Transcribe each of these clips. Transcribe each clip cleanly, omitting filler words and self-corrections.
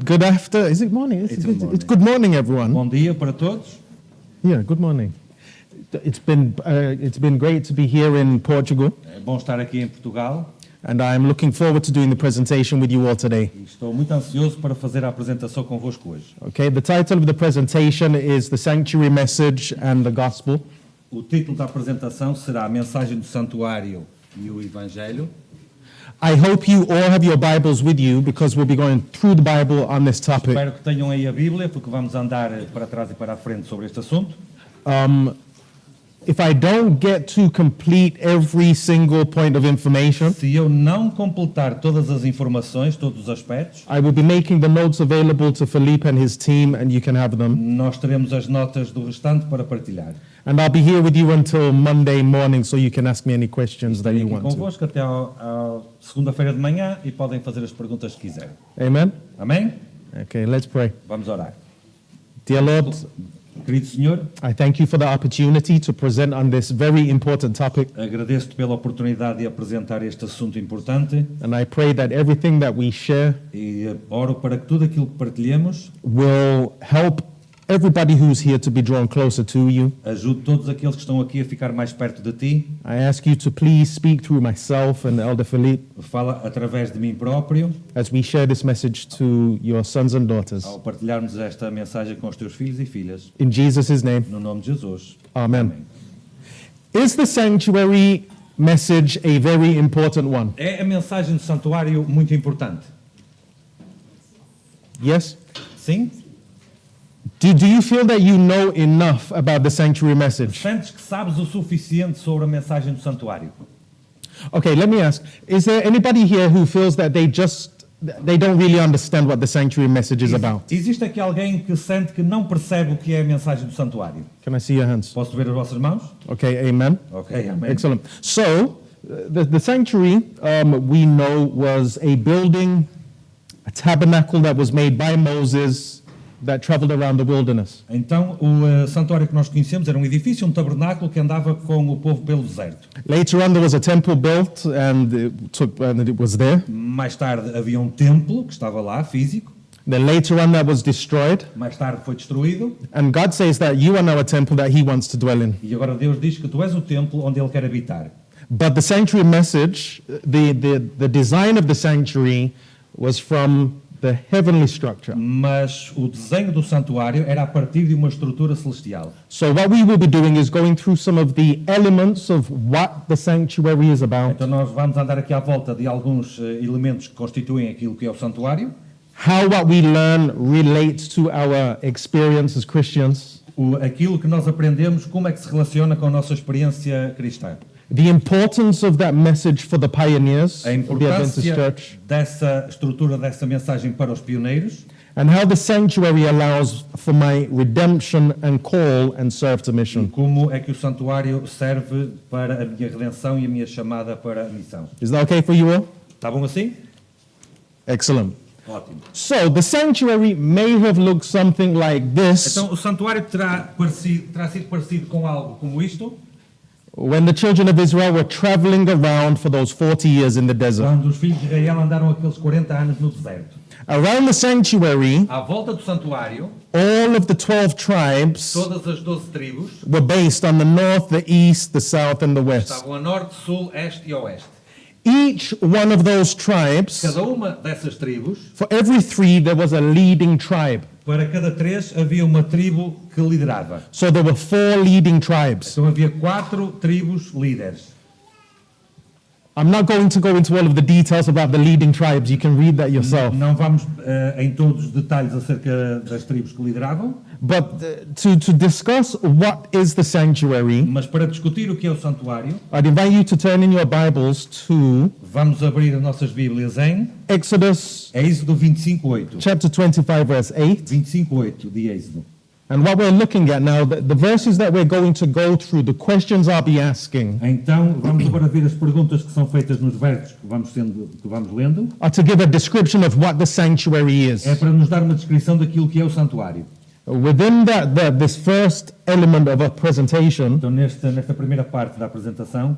Good after. Is it morning? It's good morning, everyone. Bom dia para todos. Yeah, good morning. It's been great to be here in Portugal, É bom estar aqui em Portugal and I'm looking forward to doing the presentation with you all today. e estou muito ansioso para fazer a apresentação convosco hoje. Okay, the title of the presentation is The Sanctuary Message and the Gospel. O título da apresentação será a mensagem do santuário e o evangelho. I hope you all have your Bibles with you because we'll be going through the Bible on this topic. Espero que tenham aí a Bíblia, porque vamos andar para trás e para a frente sobre este assunto. If I don't get to complete every single point of information, Se eu não completar todas as informações, todos os aspectos, I will be making the notes available to Philippe and his team, and you can have them. nós teremos as notas do restante para partilhar. And I'll be here with you until Monday morning, so you can ask me any questions that Estarei you aqui want to. convosco até à segunda-feira de manhã e podem fazer as perguntas que quiserem. Amen? Amém? Okay, let's pray. Vamos orar. Dear Lord, Querido Senhor, I thank you for the opportunity to present on this very important topic, agradeço-te pela oportunidade de apresentar este assunto importante and I pray that everything that we share e oro para que tudo aquilo que partilhemos will help everybody who's here to be drawn closer to you. ajude todos aqueles que estão aqui a ficar mais perto de ti. I ask you to please speak through myself and Elder Philippe Fala através de mim próprio as we share this message to your sons and daughters. ao partilharmos esta mensagem com os teus filhos e filhas. In Jesus' name, No nome de Jesus. amen. Is the sanctuary message a very important one? É a mensagem do santuário muito importante? Yes? Sim? Do you feel that you know enough about the sanctuary message? Sentes que sabes o suficiente sobre a mensagem do santuário? Okay, let me ask. Is there anybody here who feels that they don't really understand what the sanctuary message is about? Existe aqui alguém que sente que não percebe o que é a mensagem do santuário? Can I see your hands? Posso ver as vossas mãos? Okay, amen. Ok, amém. Excellent. So, the sanctuary, we know, was a building, a tabernacle that was made by Moses that traveled around the wilderness. Então, o santuário que nós conhecemos era um edifício, um tabernáculo que andava com o povo pelo deserto. Later on, there was a temple built, and it was there. Mais tarde havia um templo que estava lá, físico. Then later on, that was destroyed. Mais tarde foi destruído. And God says that you are now a temple that He wants to dwell in. E agora Deus diz que tu és o templo onde Ele quer habitar. But the sanctuary message, the design of the sanctuary was from the heavenly structure. Mas o desenho do santuário era a partir de uma estrutura celestial. So what we will be doing is going through some of the elements of what the sanctuary is about, Então nós vamos andar aqui à volta de alguns elementos que constituem aquilo que é o santuário. how what we learn relates to our experience as Christians, Aquilo que nós aprendemos, como é que se relaciona com a nossa experiência cristã. the importance of that message for the pioneers A of the Adventist importância Church, dessa estrutura, dessa mensagem para os pioneiros and how the sanctuary allows for my redemption and call and serve to e mission. como é que o santuário serve para a minha redenção e a minha chamada para a missão. Is that okay for you all? Está bom assim? Excellent. Ótimo. So the sanctuary may have looked something like this Então o santuário terá sido parecido com algo como isto, when the children of Israel were traveling around for those 40 years in the desert. quando os filhos de Israel andaram aqueles 40 anos no deserto. Around the sanctuary, À volta do santuário, all of the 12 tribes todas as 12 tribos were based on the north, the east, the south, and the west. estavam a norte, sul, este e oeste. Each one of those tribes, Cada uma dessas tribos, for every three, there was a leading tribe. para cada três havia uma tribo que liderava. So there were 4 leading tribes. Então havia 4 tribos líderes. I'm not going to go into all of the details about the leading tribes. You can read that yourself. Não vamos em todos os detalhes acerca das tribos que lideravam, But to discuss what is the sanctuary, mas para discutir o que é o santuário, I'd invite you to turn in your Bibles to vamos abrir as nossas Bíblias em Exodus Êxodo 25:8. chapter 25, verse 8. 25:8 de Êxodo. And what we're looking at now, the verses that we're going to go through, the questions I'll be asking, Então, vamos agora ver as perguntas que são feitas nos versos que vamos lendo. are to give a description of what the sanctuary is. É para nos dar uma descrição daquilo que é o santuário. Within this first element of a presentation, Então, nesta primeira parte da apresentação,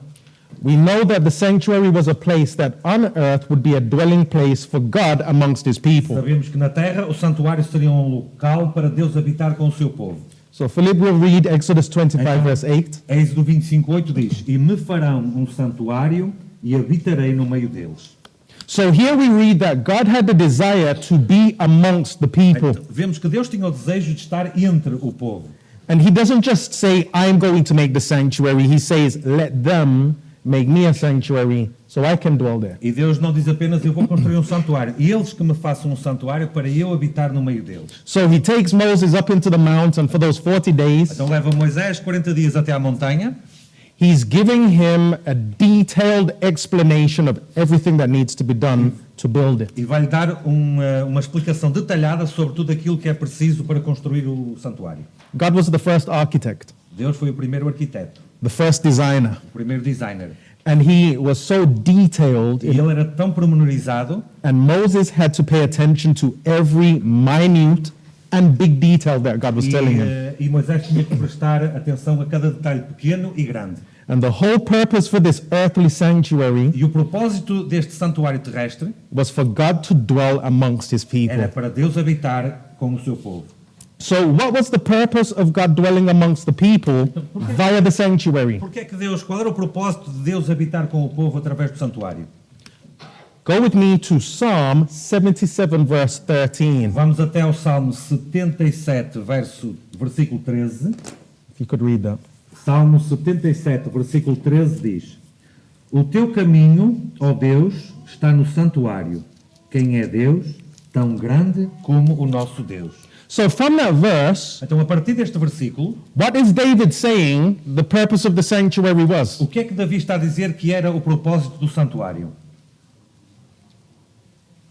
We know that the sanctuary was a place that on earth would be a dwelling place for God amongst his people. Sabemos que na terra o santuário seria um local para Deus habitar com o seu povo. So Philip will read Exodus 25 Então, verse 8. Êxodo 25:8 diz: E me farão um santuário e habitarei no meio deles. So here we read that God had the desire to be amongst the people. Então, vemos que Deus tinha o desejo de estar entre o povo. And he doesn't just say, I'm going to make the sanctuary. He says, let them make me a sanctuary so I can dwell there. E Deus não diz apenas: eu vou construir um santuário, e eles que me façam um santuário para eu habitar no meio deles. So he takes Moses up into the mount, and for those 40 days, Então leva Moisés 40 dias até à montanha. he's giving him a detailed explanation of everything that needs to be done to build it. E vai-lhe dar uma explicação detalhada sobre tudo aquilo que é preciso para construir o santuário. God was the first architect, Deus foi o primeiro arquiteto, the first designer, o primeiro designer. and he was so detailed, E ele era tão pormenorizado, and Moses had to pay attention to every minute and big detail that God was telling him. e Moisés tinha que prestar atenção a cada detalhe pequeno e grande. And the whole purpose for this earthly sanctuary E o propósito deste santuário terrestre was for God to dwell amongst his people. era para Deus habitar com o seu povo. So what was the purpose of God dwelling amongst the people via the sanctuary? Qual era o propósito de Deus habitar com o povo através do santuário? Go with me to Psalm 77 verse 13. Vamos até ao Salmo 77, versículo 13. If you could read that. Salmo 77, versículo 13 diz: O teu caminho, ó Deus, está no santuário. Quem é Deus, tão grande como o nosso Deus. So from that verse, Então, a partir deste versículo, what is David saying the purpose of the sanctuary was? o que é que Davi está a dizer que era o propósito do santuário?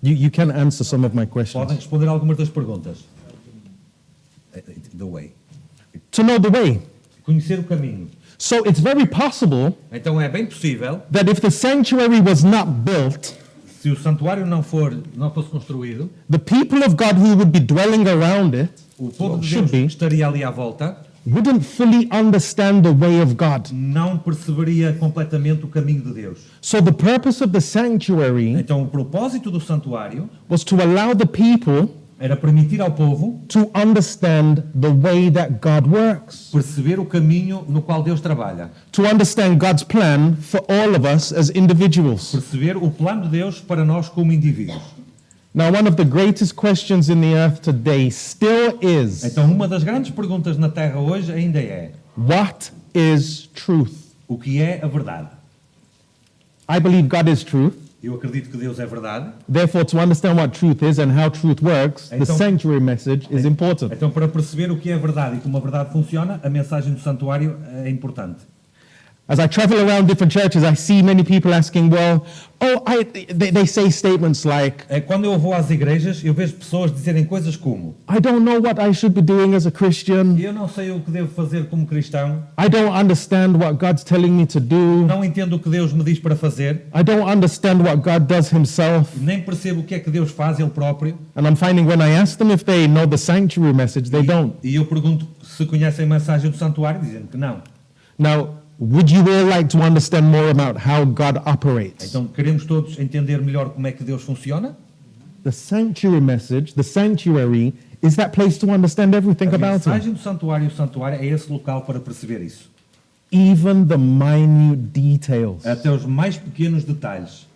You can answer some of my Podem questions. responder algumas das perguntas. The way. To know the way. Conhecer o caminho. So it's very possible Então, é bem possível, that if the sanctuary was not built, se o santuário não fosse construído, the people of God who would be dwelling around it o povo de should Deus be estaria ali à volta, wouldn't fully understand the way of God. não perceberia completamente o caminho de Deus. So the purpose of the sanctuary Então, o propósito do santuário was to allow the people era permitir ao povo to understand the way that God works, perceber o caminho no qual Deus trabalha, to understand God's plan for all of us as individuals. perceber o plano de Deus para nós como indivíduos. Now, one of the greatest questions in the earth today still is, Então, uma das grandes perguntas na Terra hoje ainda é: what is truth? o que é a verdade? I believe God is truth. Eu acredito que Deus é verdade. Therefore, to understand what truth is and how truth works, the Então- sanctuary message is important. Então, para perceber o que é verdade e como a verdade funciona, a mensagem do santuário é importante. As I travel around different churches, I see many people asking, well, they say statements like, Quando eu vou às igrejas, eu vejo pessoas dizerem coisas como: I don't know what I should be doing as a Christian. eu não sei o que devo fazer como cristão, I don't understand what God's telling me to do. não entendo o que Deus me diz para fazer, I don't understand what God does himself. nem percebo o que é que Deus faz Ele próprio. And I'm finding when I ask them if they know the sanctuary message, they don't. E eu pergunto se conhecem a mensagem do santuário, dizendo que não. Now, would you all like to understand more about how God operates? Então, queremos todos entender melhor como é que Deus funciona? The sanctuary message, the sanctuary, is that place to understand everything A about Him. mensagem do santuário, o santuário é esse local para perceber isso. Even the minute details, Até os mais pequenos detalhes,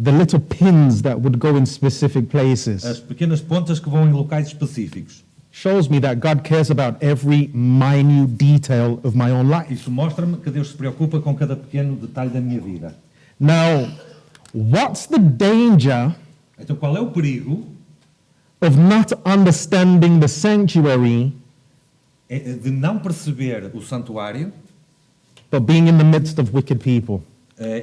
the little pins that would go in specific places, as pequenas pontas que vão em locais específicos. shows me that God cares about every minute detail of my own life. Isso mostra-me que Deus se preocupa com cada pequeno detalhe da minha vida. Now, what's the danger Então, qual é o perigo of not understanding the sanctuary de não perceber o santuário but being in the midst of wicked people?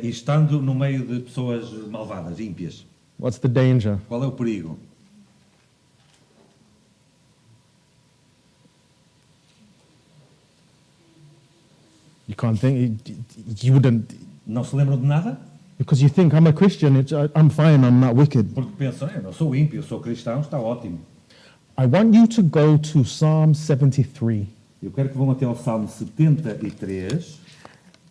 e estando no meio de pessoas malvadas, ímpias? What's the danger? Qual é o perigo? You can't think, you wouldn't, Não se lembram de nada? because you think, I'm a Christian, I'm fine, I'm not wicked. Porque pensam: eu não sou ímpio, eu sou cristão, está ótimo. I want you to go to Psalm 73. Eu quero que vão até ao Salmo 73.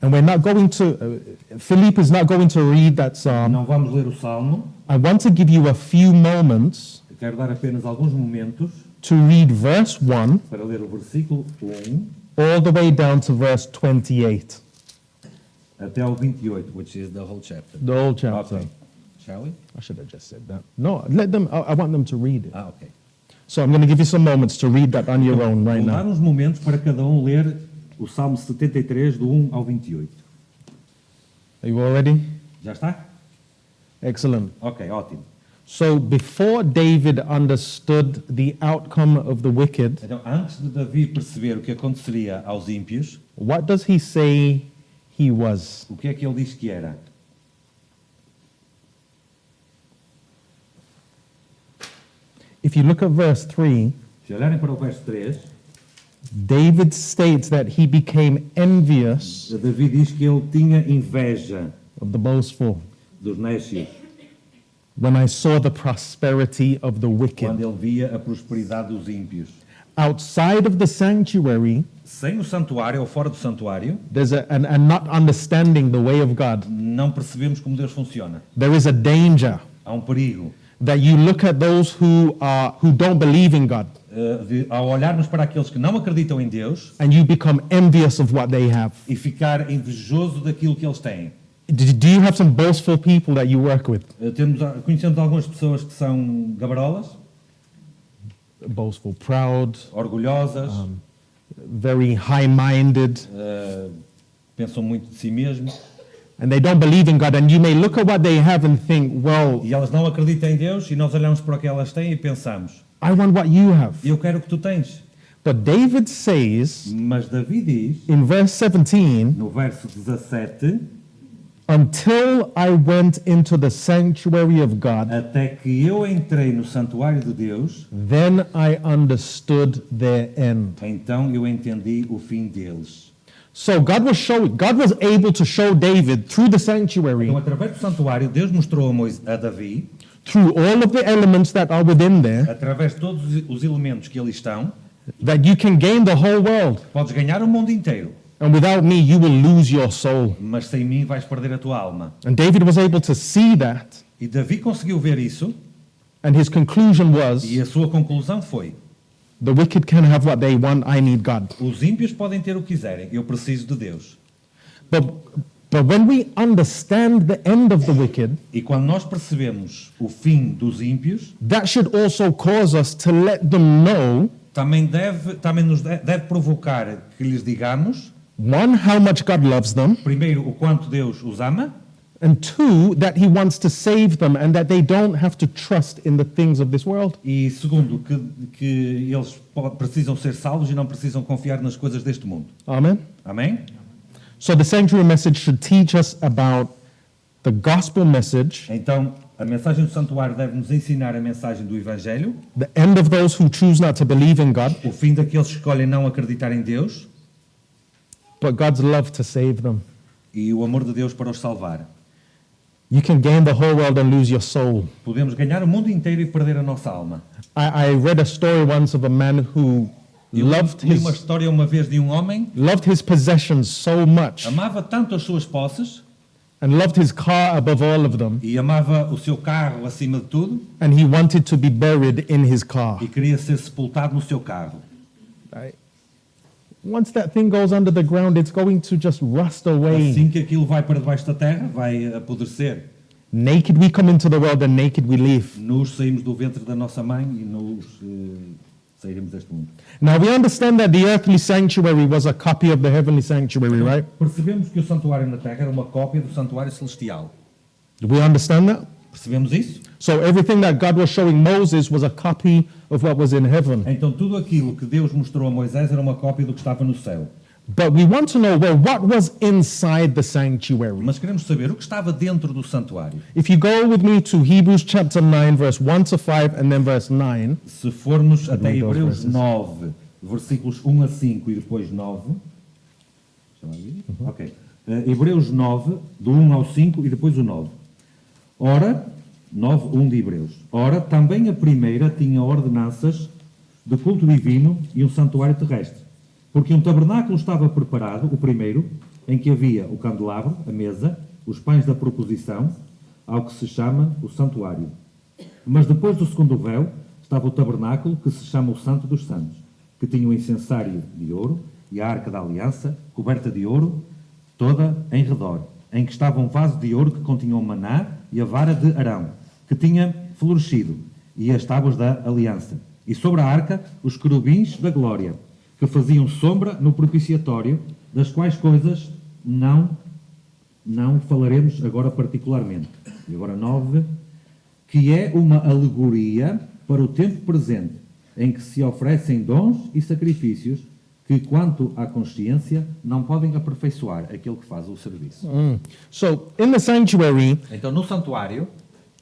And we're not going to, Philippe is not going to read that psalm. Não vamos ler o Salmo. I want to give you a few moments Eu quero dar apenas alguns momentos to read verse 1 para ler o versículo 1 all the way down to verse 28, até ao 28, which is the whole chapter. the whole chapter. Okay. Shall we? I should have just said that. No, let them, I want them to read it. Ah, ok. So I'm going to give you some moments to read that on your own right Vou dar now. uns momentos para cada um ler o Salmo 73, do 1 ao 28. Are you all ready? Já está? Excellent. Ok, ótimo. So before David understood the outcome of the wicked, Então, antes de Davi perceber o que aconteceria aos ímpios, what does he say he was? o que é que ele diz que era? If you look at verse 3, Se olharem para o verso 3, David states that he became envious Davi diz que ele tinha inveja of the boastful dos nécios when I saw the prosperity of the quando wicked. ele via a prosperidade dos ímpios. Outside of the sanctuary, Sem o santuário ou fora do santuário, there's a not understanding the way of God. não percebemos como Deus funciona. There is a danger Há um perigo. that you look at those who don't believe in God Ao olharmos para aqueles que não acreditam em Deus and you become envious of what they have. e ficar invejoso daquilo que eles têm. Do you have some boastful people that you work with? Conhecemos algumas pessoas que são gabarolas, Boastful, proud, orgulhosas, very high-minded, pensam muito de si mesmos and they don't believe in God. And you may look at what they have and think, well, e elas não acreditam em Deus e nós olhamos para o que elas têm e pensamos, I want what you have. eu quero o que tu tens. But David says Mas Davi diz, in verse 17, no verso 17, until I went into the sanctuary of God, até que eu entrei no santuário de Deus, then I understood their end. então eu entendi o fim deles. So God was able to show David through the sanctuary, Então, através do santuário, Deus mostrou a Davi, through all of the elements that are within there, através de todos os elementos que ali estão, that you can gain the whole world. podes ganhar o mundo inteiro, And without me, you will lose your soul. mas sem mim vais perder a tua alma. And David was able to see that, E Davi conseguiu ver isso, and his conclusion was, e a sua conclusão foi: the wicked can have what they want, I need God. os ímpios podem ter o que quiserem, eu preciso de Deus. But when we understand the end of the wicked, E quando nós percebemos o fim dos ímpios, that should also cause us to let them know, também nos deve provocar que lhes digamos, one, how much God loves them, primeiro, o quanto Deus os ama, and two, that he wants to save them and that they don't have to trust in the things of this world. e segundo, que eles precisam ser salvos e não precisam confiar nas coisas deste mundo. Amen? Amém? So the sanctuary message should teach us about the gospel message, Então, a mensagem do santuário deve nos ensinar a mensagem do Evangelho, the end of those who choose not to believe in God, o fim daqueles que escolhem não acreditar em Deus but God's love to save them. e o amor de Deus para os salvar. You can gain the whole world and lose your soul. Podemos ganhar o mundo inteiro e perder a nossa alma. I read a story once of a man who Eu loved li uma his história uma vez de um homem, possessions so much amava tanto as suas posses and loved his car above all of them, e amava o seu carro acima de tudo and he wanted to be buried in his car. e queria ser sepultado no seu carro. Right? Once that thing goes under the ground, it's going to just rust away. Assim que aquilo vai para debaixo da terra, vai apodrecer. Naked we come into the world and naked we leave. Nós saímos do ventre da nossa mãe e nos sairemos deste mundo. Now we understand that the earthly sanctuary was a copy of the heavenly sanctuary, right? Percebemos que o santuário na terra era uma cópia do santuário celestial. Do we understand that? Percebemos isso? So everything that God was showing Moses was a copy of what was in heaven. Então tudo aquilo que Deus mostrou a Moisés era uma cópia do que estava no céu. But we want to know, well, what was inside the sanctuary? Mas queremos saber o que estava dentro do santuário. If you go with me to Hebrews chapter 9, verse 1 to 5, and then verse 9, Se formos até read those Hebreus verses. 9, versículos 1 a 5 e depois 9. Deixa eu ver. Ok. Hebreus 9, do 1 ao 5 e depois o 9. Ora, 9, 1 de Hebreus. Ora, também a primeira tinha ordenanças de culto divino e um santuário terrestre. Porque um tabernáculo estava preparado, o primeiro, em que havia o candelabro, a mesa, os pães da proposição, ao que se chama o santuário. Mas depois do segundo véu estava o tabernáculo, que se chama o Santo dos Santos, que tinha o incensário de ouro e a arca da aliança, coberta de ouro, toda em redor, em que estava um vaso de ouro que continha o maná e a vara de Arão, que tinha florescido, e as tábuas da aliança. E sobre a arca, os querubins da glória, que faziam sombra no propiciatório, das quais coisas não falaremos agora particularmente. E agora 9, que é uma alegoria para o tempo presente, em que se oferecem dons e sacrifícios que, quanto à consciência, não podem aperfeiçoar aquele que faz o serviço. So in the sanctuary, Então, no santuário,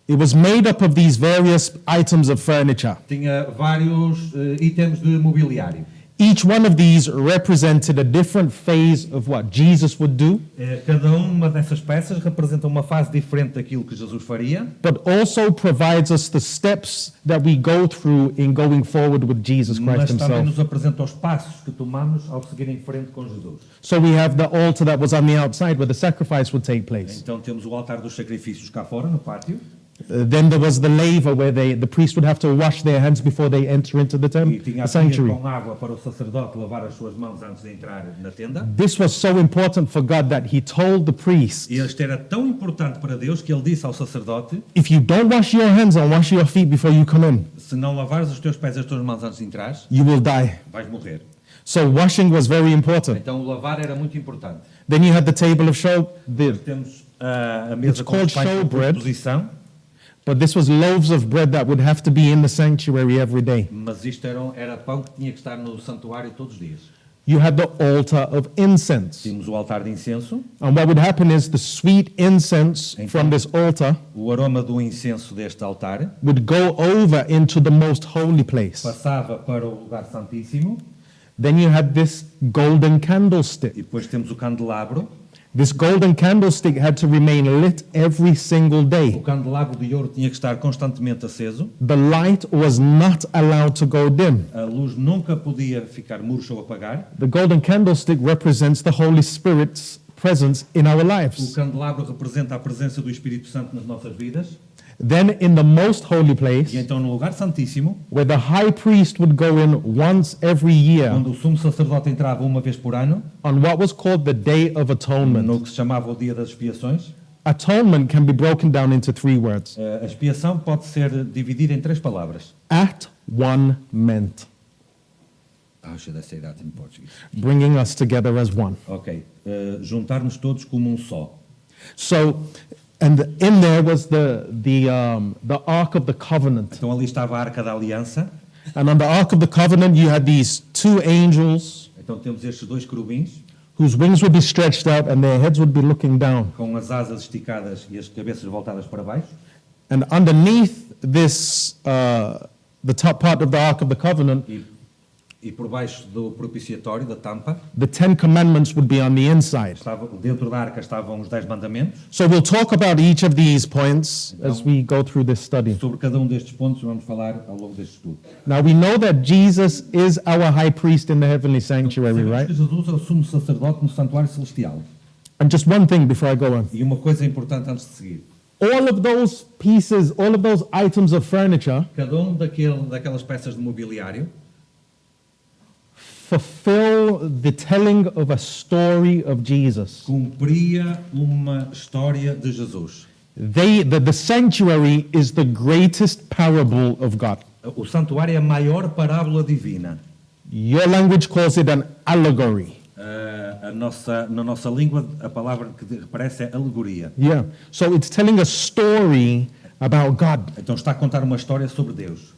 it was made up of these various items of furniture. tinha vários itens de mobiliário. Each one of these represented a different phase of what Jesus would do, Cada uma dessas peças representa uma fase diferente daquilo que Jesus faria, but also provides us the steps that we go through in going forward with Jesus Christ mas também himself. nos apresenta os passos que tomamos ao seguir em frente com Jesus. So we have the altar that was on the outside where the sacrifice would take place. Então temos o altar dos sacrifícios cá fora, no pátio, Then there was the laver where the priest would have to wash their hands before they enter into the e temple, tinha the a pia sanctuary. com água para o sacerdote lavar as suas mãos antes de entrar na tenda. This was so important for God that he told the priest, E isto era tão importante para Deus que ele disse ao sacerdote: if you don't wash your hands and wash your feet before you come in, se não lavares os teus pés e as tuas mãos antes de entrar, you will die. vais morrer. So washing was very important. Então o lavar era muito importante. Then you had the table of show, Depois temos a mesa It's com os called pães de showbread. proposição, but this was loaves of bread that would have to be in the sanctuary every day. mas isto era pão que tinha que estar no santuário todos os dias. You had the altar of incense. Tínhamos o altar de incenso, And what would happen is the sweet incense from this altar o aroma do incenso deste altar would go over into the most holy place. passava para o lugar santíssimo, Then you had this golden candlestick. e depois temos o candelabro. This golden candlestick had to remain lit every single O day. candelabro de ouro tinha que estar constantemente aceso, The light was not allowed to go dim. a luz nunca podia ficar murcha ou apagar. The golden candlestick represents the Holy Spirit's presence in our O lives. candelabro representa a presença do Espírito Santo nas nossas vidas. Then in the most holy E place, então no lugar santíssimo, where the high priest would go in once every year onde o sumo sacerdote entrava uma vez por ano, on what was called the Day of Atonement. no que se chamava o Dia das Expiações, Atonement can be broken down into 3 words. a expiação pode ser dividida em 3 palavras. At one meant, How should I say that in Portuguese? bringing us together as one. Ok. Juntar-nos todos como um só. So, and in there was the Ark of the Covenant. Então ali estava a Arca da Aliança. And on the Ark of the Covenant, you had these 2 angels Então temos estes 2 querubins, whose wings would be stretched out and their heads would be looking down. com as asas esticadas e as cabeças voltadas para baixo. And underneath this, the top part of the Ark of the Covenant, E por baixo do propiciatório, da tampa, the 10 Commandments would be on the inside. dentro da arca estavam os 10 mandamentos. So we'll talk about each of these points as we go through this study. Sobre cada destes pontos vamos falar ao longo deste estudo. Now we know that Jesus is our high priest in the heavenly sanctuary, Sabemos right? que Jesus é o sumo sacerdote no santuário celestial. And just one thing before I go on. E uma coisa importante antes de seguir. All of those pieces, all of those items of furniture Cada daquelas peças de mobiliário fulfill the telling of a story of Jesus. cumpria uma história de Jesus. The sanctuary is the greatest parable of God. O santuário é a maior parábola divina. Your language calls it an allegory. Na nossa língua, a palavra que aparece é alegoria. Yeah. So it's telling a story about God. Então está a contar uma história sobre Deus.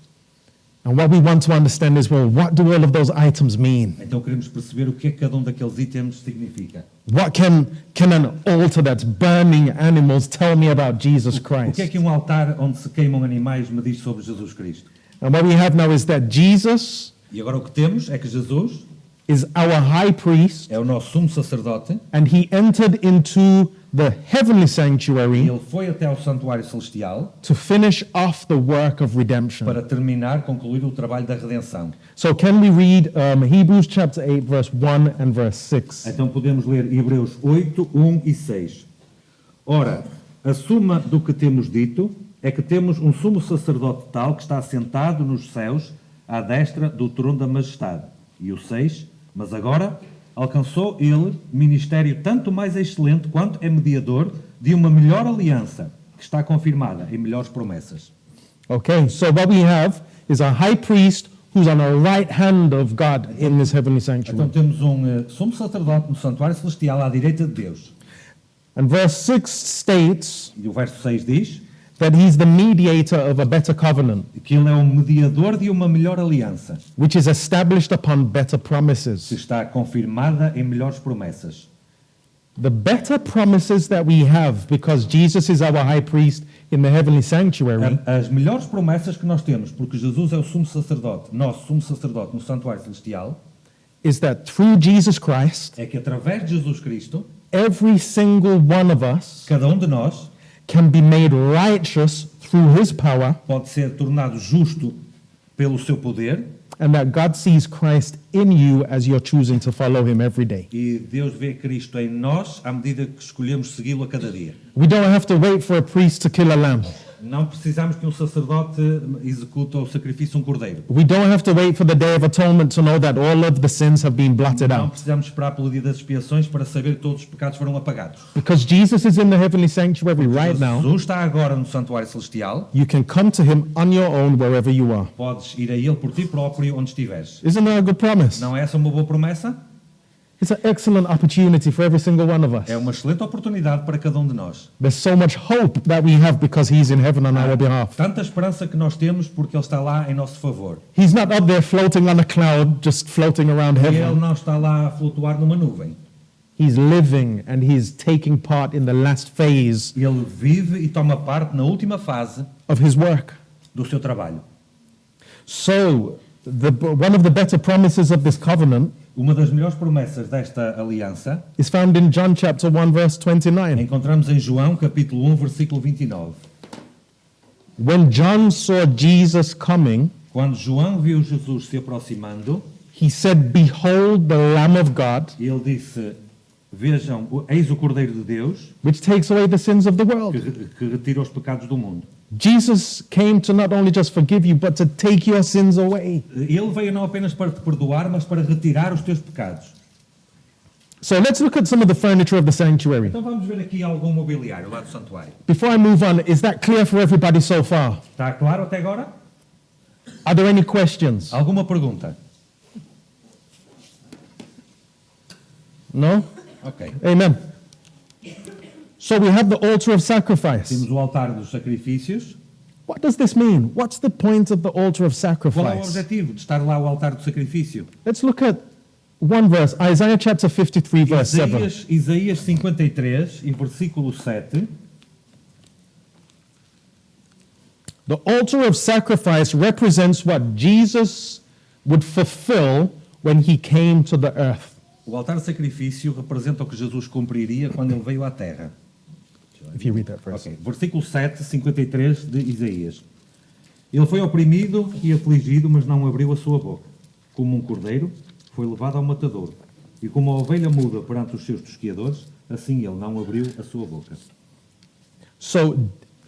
And what we want to understand is, well, what do all of those items mean? Então queremos perceber o que é que cada daqueles itens significa. What can an altar that's burning animals tell me about Jesus O que é Christ? que um altar onde se queimam animais me diz sobre Jesus Cristo? And what we have now is that Jesus E agora o que temos é que Jesus is our high priest, é o nosso sumo sacerdote, and he entered into the heavenly e sanctuary ele foi até ao santuário celestial to finish off the work of redemption. para terminar, concluir o trabalho da redenção. So can we read Hebrews chapter 8, verse 1 and verse 6? Então podemos ler Hebreus 8, 1 e 6. Ora, a suma do que temos dito é que temos um sumo sacerdote tal que está assentado nos céus à destra do trono da majestade. E o 6, mas agora alcançou ele ministério tanto mais excelente quanto é mediador de uma melhor aliança, que está confirmada em melhores promessas. Okay, so what we have is a high priest who's on the right hand of God in this heavenly Então sanctuary. temos um sumo sacerdote no santuário celestial à direita de Deus. And verse 6 states E o verso 6 diz that he's the mediator of a better covenant, que ele é o mediador de uma melhor aliança, which is established upon better que promises. está confirmada em melhores promessas. The better promises that we have because Jesus is our high priest in the heavenly sanctuary As melhores promessas que nós temos, porque Jesus é o sumo sacerdote, nosso sumo sacerdote no santuário celestial, is that through Jesus Christ, é que através de Jesus Cristo, every single one of us cada um de nós can be made righteous through his power, pode ser tornado justo pelo seu poder, and that God sees Christ in you as you're choosing to follow him every day. e Deus vê Cristo em nós à medida que escolhemos segui-lo a cada dia. We don't have to wait for a priest to kill a lamb. Não precisamos que um sacerdote execute o sacrifício de um cordeiro. We don't have to wait for the day of atonement to know that all of the sins have been blotted Não out. precisamos esperar pelo dia das expiações para saber que todos os pecados foram apagados. Because Jesus is in the heavenly sanctuary right now, Jesus está agora no santuário celestial. you can come to him on your own wherever you are. Podes ir a Ele por ti próprio onde estiveres. Isn't that a good promise? Não é essa uma boa promessa? It's an excellent opportunity for every single one of us. É uma excelente oportunidade para cada um de nós. There's so much hope that we have because he's in heaven on our behalf. Tanta esperança que nós temos porque Ele está lá em nosso favor. He's not up there floating on a cloud, just floating around E Ele heaven. não está lá a flutuar numa nuvem. He's living and he's taking part in the last phase Ele vive e toma parte na última fase of his work. do seu trabalho. So, one of the better promises of this covenant Uma das melhores promessas desta aliança is found in John chapter 1 verse 29. encontramos em João capítulo 1, versículo 29. When John saw Jesus coming, Quando João viu Jesus se aproximando, he said, "Behold the Lamb of God, ele disse: Vejam, eis o Cordeiro de Deus which takes away the sins of the world." que retira os pecados do mundo. Jesus came to not only just forgive you, but to take your sins away. Ele veio não apenas para te perdoar, mas para retirar os teus pecados. So let's look at some of the furniture of the sanctuary. Então vamos ver aqui algum mobiliário lá do santuário. Before I move on, is that clear for everybody so far? Está claro até agora? Are there any questions? Alguma pergunta? No? Ok. Amen. So we have the altar of sacrifice. Temos o altar dos sacrifícios. What does this mean? What's the point of the altar of Qual é o sacrifice? objetivo de estar lá o altar do sacrifício? Let's look at one verse, Isaiah chapter 53, verse 7. Isaías 53 e versículo 7. The altar of sacrifice represents what Jesus would fulfill when he came to the earth. O altar de sacrifício representa o que Jesus cumpriria quando ele veio à terra. If you read that verse. Ok. Versículo 7, 53 de Isaías. Ele foi oprimido e afligido, mas não abriu a sua boca. Como um cordeiro, foi levado ao matador. E como a ovelha muda perante os seus tosquiadores, assim ele não abriu a sua boca. So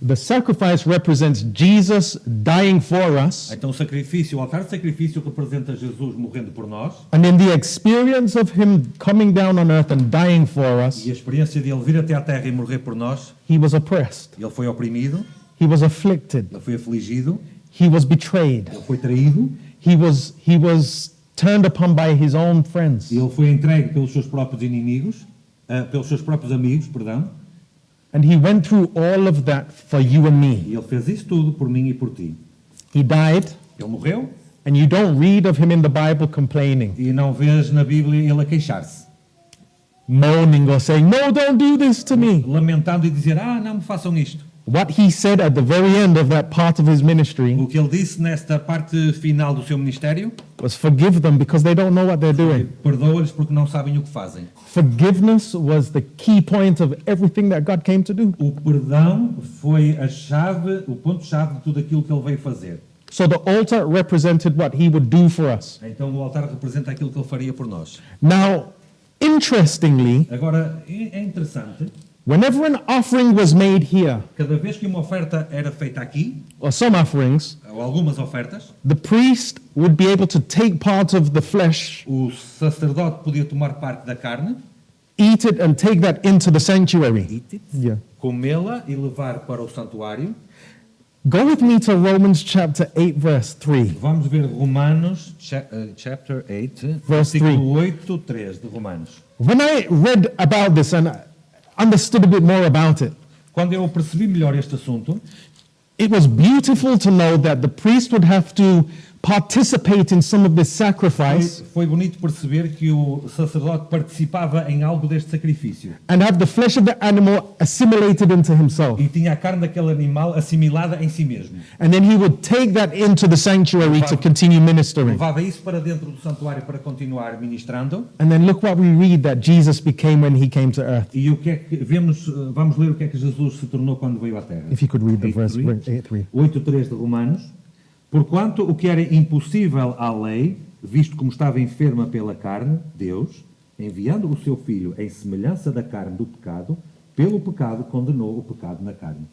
the sacrifice represents Jesus dying for us, Então o altar de sacrifício representa Jesus morrendo por nós, and in the experience of him coming down on earth and dying for us, e a experiência de ele vir até à terra e morrer por nós, he was oppressed, ele foi oprimido, he was afflicted, ele foi afligido, he was betrayed, ele foi traído, he was turned upon by his own friends, e ele foi entregue pelos seus próprios inimigos, pelos seus próprios amigos, perdão, and he went through all of that for you and me. e ele fez isso tudo por mim e por ti. He died, Ele morreu, and you don't read of him in the Bible complaining, e não vês na Bíblia ele a queixar-se, moaning or saying, "No, don't do this to me." lamentando e dizer, não me façam isto. What he said at the very end of that part of his ministry O que ele disse nesta parte final do seu ministério, was forgive them because they don't know what they're doing. perdoa-lhes porque não sabem o que fazem. Forgiveness was the key point of everything that God came to do. O perdão foi a chave, o ponto-chave de tudo aquilo que ele veio fazer. So the altar represented what he would do for us. Então o altar representa aquilo que ele faria por nós. Now, interestingly, Agora, é interessante, whenever an offering was made here, cada vez que uma oferta era feita aqui, or some offerings, ou algumas ofertas, the priest would be able to take part of the flesh, o sacerdote podia tomar parte da carne, eat it, and take that into the sanctuary. Yeah. comê-la e levar para o santuário. Go with me to Romans chapter 8, verse 3. Vamos ver Romanos, chapter 8, Verse versículo 8, 3 de Romanos. When I read about this and I understood a bit more about it, Quando eu percebi melhor este assunto, it was beautiful to know that the priest would have to participate in some of this sacrifice foi bonito perceber que o sacerdote participava em algo deste sacrifício and have the flesh of the animal assimilated into himself. e tinha a carne daquele animal assimilada em si mesmo. And then he would take that into the sanctuary to continue ministering. Levava isso para dentro do santuário para continuar ministrando. And then look what we read that Jesus became when he came to earth. E o que é que vemos? Vamos ler o que é que Jesus se tornou quando veio à Terra. If you could read the verse 8:3. 8:3. 8:3 de Romanos. Porquanto o que era impossível à lei, visto como estava enferma pela carne, Deus, enviando o seu Filho em semelhança da carne do pecado, pelo pecado condenou o pecado na carne.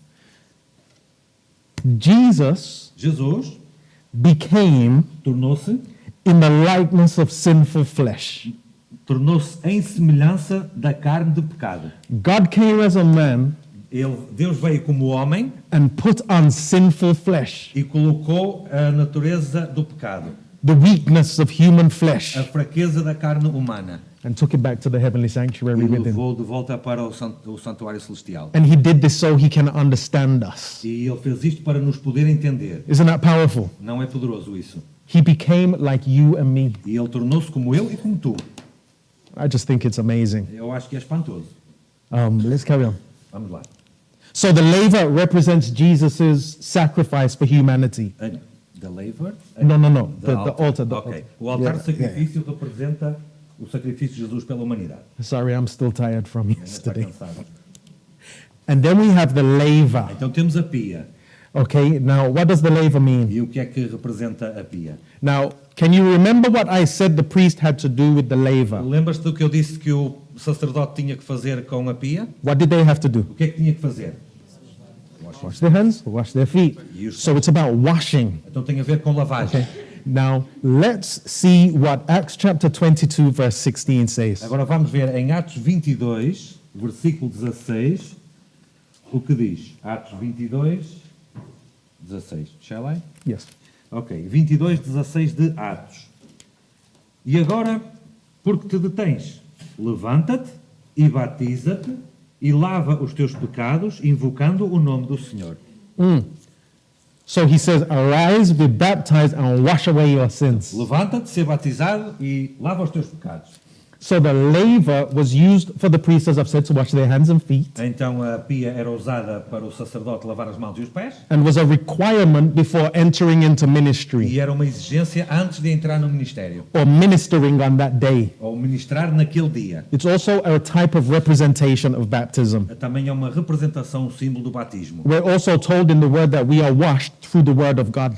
Jesus Jesus became tornou-se in the likeness of sinful flesh. tornou-se em semelhança da carne do pecado. God came as a man Deus veio como homem and put on sinful flesh, e colocou a natureza do pecado, the weakness of human flesh, a fraqueza da carne humana, and took it back to the heavenly e sanctuary with him. levou de volta para o santuário celestial. And he did this so he can understand us. E ele fez isto para nos poder entender. Isn't that powerful? Não é poderoso isso? He became like you and me. E ele tornou-se como eu e como tu. I just think it's amazing. Eu acho que é espantoso. Let's carry on. Vamos lá. So the laver represents Jesus' sacrifice for humanity. The laver? No. The The altar. Ok. O altar de Yeah. sacrifício representa o sacrifício de Jesus pela humanidade. Sorry, I'm still tired from Ainda está yesterday. cansado. And then we have the laver. Então temos a pia. Okay, now what does the laver mean? E o que é que representa a pia? Now, can you remember what I said the priest had to do with the laver? Lembras-te do que eu disse que o sacerdote tinha que fazer com a pia? What did they have to do? O que é que tinha que fazer? Wash their hands, wash their feet. So it's about washing. Então tem a ver com lavagem. Okay. Now, let's see what Acts chapter 22, verse 16 says. Agora vamos ver em Atos 22, versículo 16, o que diz. Atos 22, 16. Shall I? Yes. Ok, 22, 16 de Atos. E agora, porque te detens, levanta-te e batiza-te e lava os teus pecados, invocando o nome do Senhor. So he says, arise, be baptized, and wash away your sins. Levanta-te, ser batizado e lava os teus pecados. So the laver was used for the priests, as I've said, to wash their hands and feet, Então a pia era usada para o sacerdote lavar as mãos e os pés, and was a requirement before entering into ministry e era uma exigência antes de entrar no ministério, or ministering on that day. ou ministrar naquele dia. It's also a type of representation of baptism. Também é uma representação, um símbolo do batismo. We're also told in the word that we are washed through the word of God.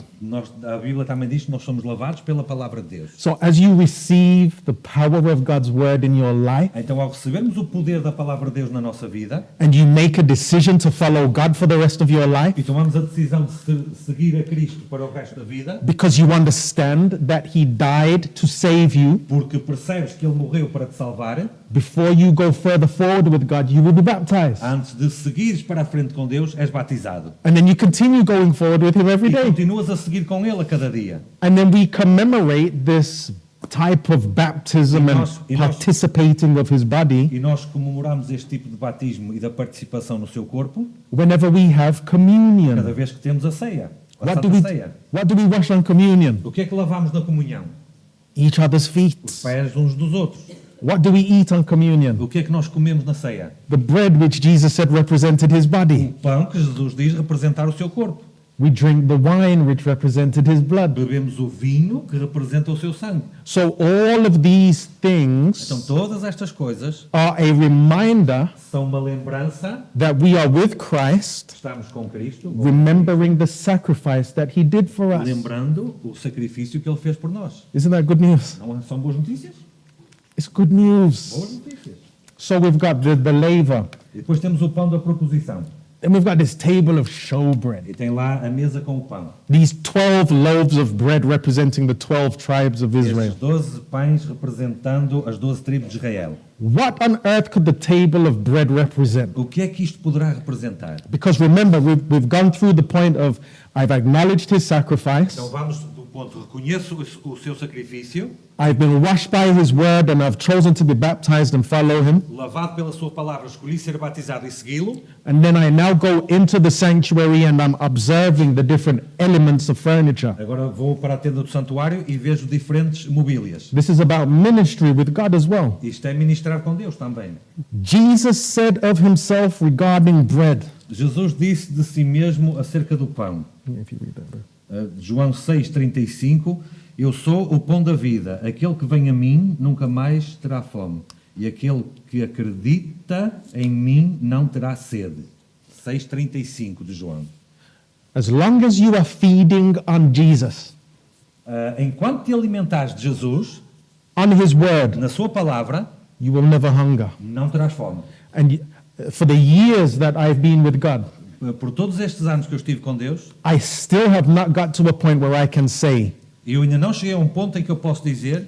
A Bíblia também diz que nós somos lavados pela palavra de Deus. So as you receive the power of God's word in your life, Então, ao recebermos o poder da palavra de Deus na nossa vida and you make a decision to follow God for the rest of your life, e tomamos a decisão de seguir a Cristo para o resto da vida, because you understand that He died to save you, porque percebes que Ele morreu para te salvar, before you go further forward with God, you will be baptized. antes de seguires para a frente com Deus, és batizado. And then you continue going forward with Him every E day. continuas a seguir com Ele a cada dia. And then we commemorate this type of baptism and participating of His body E nós comemoramos este tipo de batismo e da participação no seu corpo whenever we have cada communion. vez que temos a ceia, a What Santa Ceia. do we wash on communion? O que é que lavamos na comunhão? Each other's feet. Os pés uns dos outros. What do we eat on communion? O que é que nós comemos na ceia? The bread which Jesus said represented his O body. pão que Jesus diz representar o seu corpo. We drink the wine which represented his blood. Bebemos o vinho que representa o seu sangue. So all of these things Então todas estas coisas are a reminder são uma lembrança. that we are with Christ, Estamos com Cristo, remembering the sacrifice that he did for us. lembrando o sacrifício que Ele fez por nós. Isn't that good news? Não são boas notícias? It's good news. Boas notícias. So we've got the laver, E depois temos o pão da proposição. and we've got this table of showbread. E tem lá a mesa com o pão. These 12 loaves of bread representing the 12 tribes of Israel. Estes 12 pães representando as 12 tribos de Israel. What on earth could the table of bread represent? O que é que isto poderá representar? Because remember, we've gone through the point of I've acknowledged his sacrifice, Então vamos do ponto, reconheço o seu sacrifício, I've been washed by his word, and I've chosen to be baptized and follow him. lavado pela sua palavra, escolhi ser batizado e segui-lo, And then I now go into the sanctuary and I'm observing the different elements of furniture. agora vou para a tenda do santuário e vejo diferentes mobílias. This is about ministry with God as well. Isto é ministrar com Deus também. Jesus said of himself regarding bread. Jesus disse de si mesmo acerca do pão. If you read that, bro. João 6,35, eu sou o pão da vida, aquele que vem a mim nunca mais terá fome, e aquele que acredita em mim não terá sede. 6,35 de João. As long as you are feeding on Jesus, Enquanto te alimentares de Jesus, on his word, na sua palavra, you will never hunger. não terás fome. And for the years that I've been with God, Por todos estes anos que eu estive com Deus, I still have not got to a point where I can say, eu ainda não cheguei a um ponto em que eu posso dizer,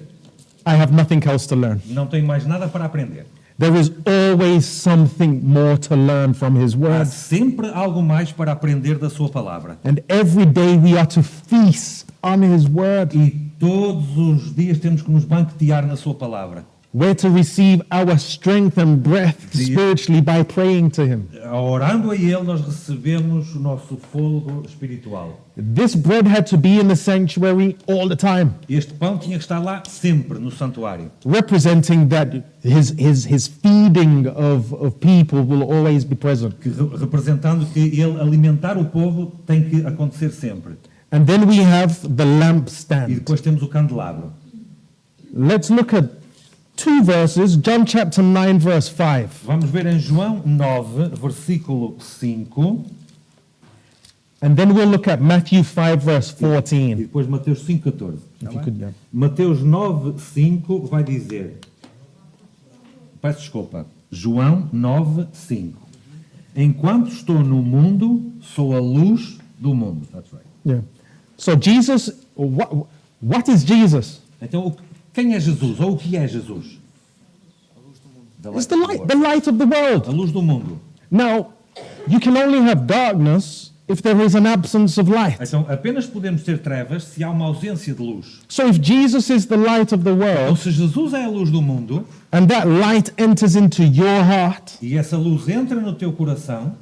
I have nothing else to learn. não tenho mais nada para aprender. There is always something more to learn from his Há word. sempre algo mais para aprender da sua palavra. And every day we are to feast on his word. E todos os dias temos que nos banquetear na sua palavra. We're to receive our strength and breath The- spiritually by praying to him. Orando a Ele, nós recebemos o nosso fôlego espiritual. This bread had to be in the sanctuary all the time, Este pão tinha que estar lá sempre no santuário, representing that his feeding of people will always be present. representando que Ele alimentar o povo tem que acontecer sempre. And then we have the E lampstand. depois temos o candelabro. Let's look at two verses, John chapter 9, verse 5. Vamos ver em João 9, versículo 5, And then we'll look at Matthew 5, verse e 14. depois Mateus 5, 14. If you could, yeah. Mateus 9, 5 vai dizer, peço desculpa, João 9, 5. Enquanto estou no mundo, sou a luz do mundo. That's right. Yeah. So Jesus, what is Jesus? Então, quem é Jesus? Ou o que é Jesus? It's the light of the world. A luz do mundo. Now, you can only have darkness if there is an absence of light. Então, apenas podemos ter trevas se há uma ausência de luz. So if Jesus is the light of the Ou world, se Jesus é a luz do mundo, and that light enters into your heart e essa luz entra no teu coração,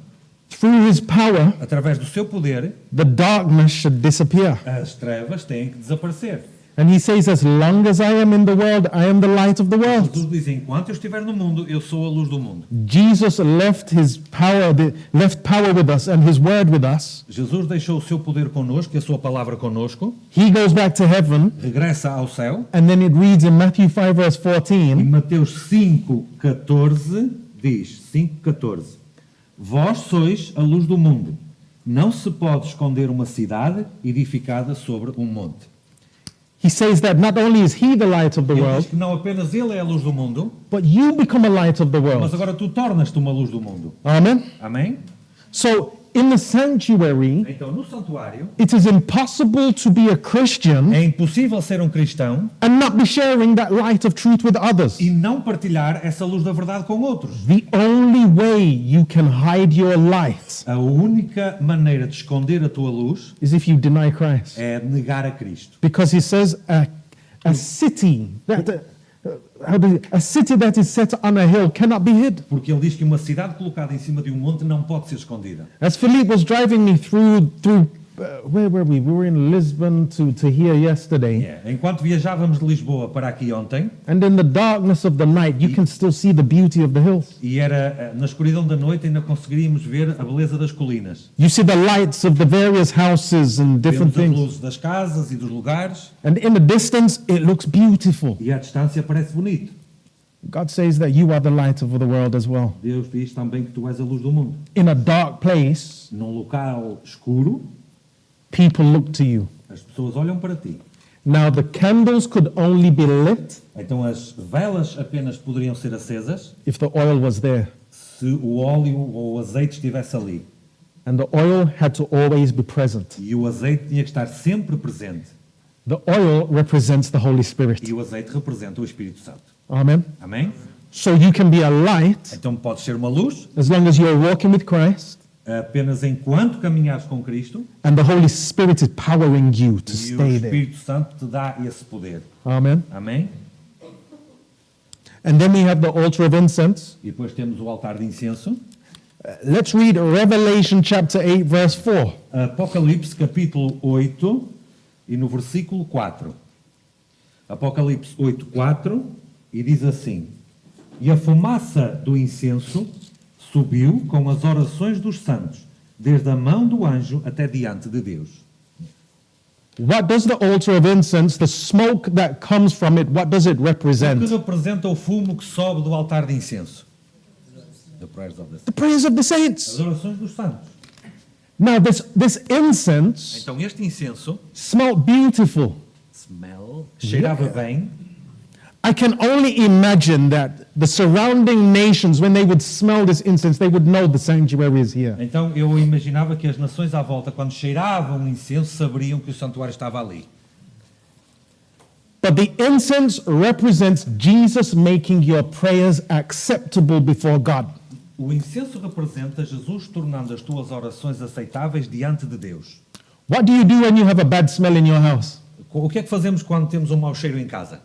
through his power, através do seu poder, the darkness should disappear. as trevas têm que desaparecer. And he says, as long as I am in the world, I am the light of the world. Jesus diz, enquanto eu estiver no mundo, eu sou a luz do mundo. Jesus left his power, left power with us and his word with us. Jesus deixou o seu poder connosco, e a sua palavra connosco, He goes back to heaven, regressa ao céu, and then it reads in Matthew 5, verse e 14, Mateus 5,14 diz, 5,14, vós sois a luz do mundo. Não se pode esconder uma cidade edificada sobre um monte. he says that not only is he the light of the Ele diz world, que não apenas ele é a luz do mundo, but you become a light of the mas world. agora tu tornas-te uma luz do mundo. Amen? Amém? So in the sanctuary, Então, no santuário, it is impossible to be a Christian é impossível ser um cristão and not be sharing that light of truth with others. e não partilhar essa luz da verdade com outros. The only way you can hide your light A única maneira de esconder a tua luz is if you deny Christ. é negar a Cristo. Because he says a city a city that is set on a hill cannot be hid. Porque ele diz que uma cidade colocada em cima de um monte não pode ser escondida. As Philippe was driving me through where were we? We were in Lisbon to here yesterday. Enquanto viajávamos de Lisboa para aqui ontem, And in the darkness of the night, you can still see the beauty of the hills. e era na escuridão da noite, ainda conseguiríamos ver a beleza das colinas. You see the lights of the various houses and different Vemos as things. luzes das casas e dos lugares, And in the distance, it looks beautiful. e à distância parece bonito. God says that you are the light of the world as well. Deus diz também que tu és a luz do mundo. In a dark place, Num local escuro, people look to you. as pessoas olham para ti. Now, the candles could only be lit Então as velas apenas poderiam ser acesas if the oil was there. se o óleo ou o azeite estivesse ali. And the oil had to always be present. E o azeite tinha que estar sempre presente. The oil represents the Holy Spirit. E o azeite representa o Espírito Santo. Amen. Amém? So you can be a light Então podes ser uma luz as long as you're walking with Christ apenas enquanto caminhares com Cristo and the Holy Spirit is powering you to e o stay there. Espírito Santo te dá esse poder. Amen. Amém? And then we have the altar of incense. E depois temos o altar de incenso. Let's read Revelation chapter 8, verse 4. Apocalipse capítulo 8 e no versículo 4. Apocalipse 8, 4 e diz assim: E a fumaça do incenso subiu com as orações dos santos, desde a mão do anjo até diante de Deus. What does the altar of incense, the smoke that comes from it, what does it O que represent? representa o fumo que sobe do altar de incenso? The prayers of the saints. The prayers of the As saints. orações dos santos. Now, this incense Então este incenso smelled beautiful. cheirava bem. I can only imagine that the surrounding nations, when they would smell this incense, they would know the sanctuary is here. Então eu imaginava que as nações à volta, quando cheiravam o incenso, saberiam que o santuário estava ali. But the incense represents Jesus making your prayers acceptable before God. O incenso representa Jesus tornando as tuas orações aceitáveis diante de Deus. What do you do when you have a bad smell in your house? O que é que fazemos quando temos um mau cheiro em casa?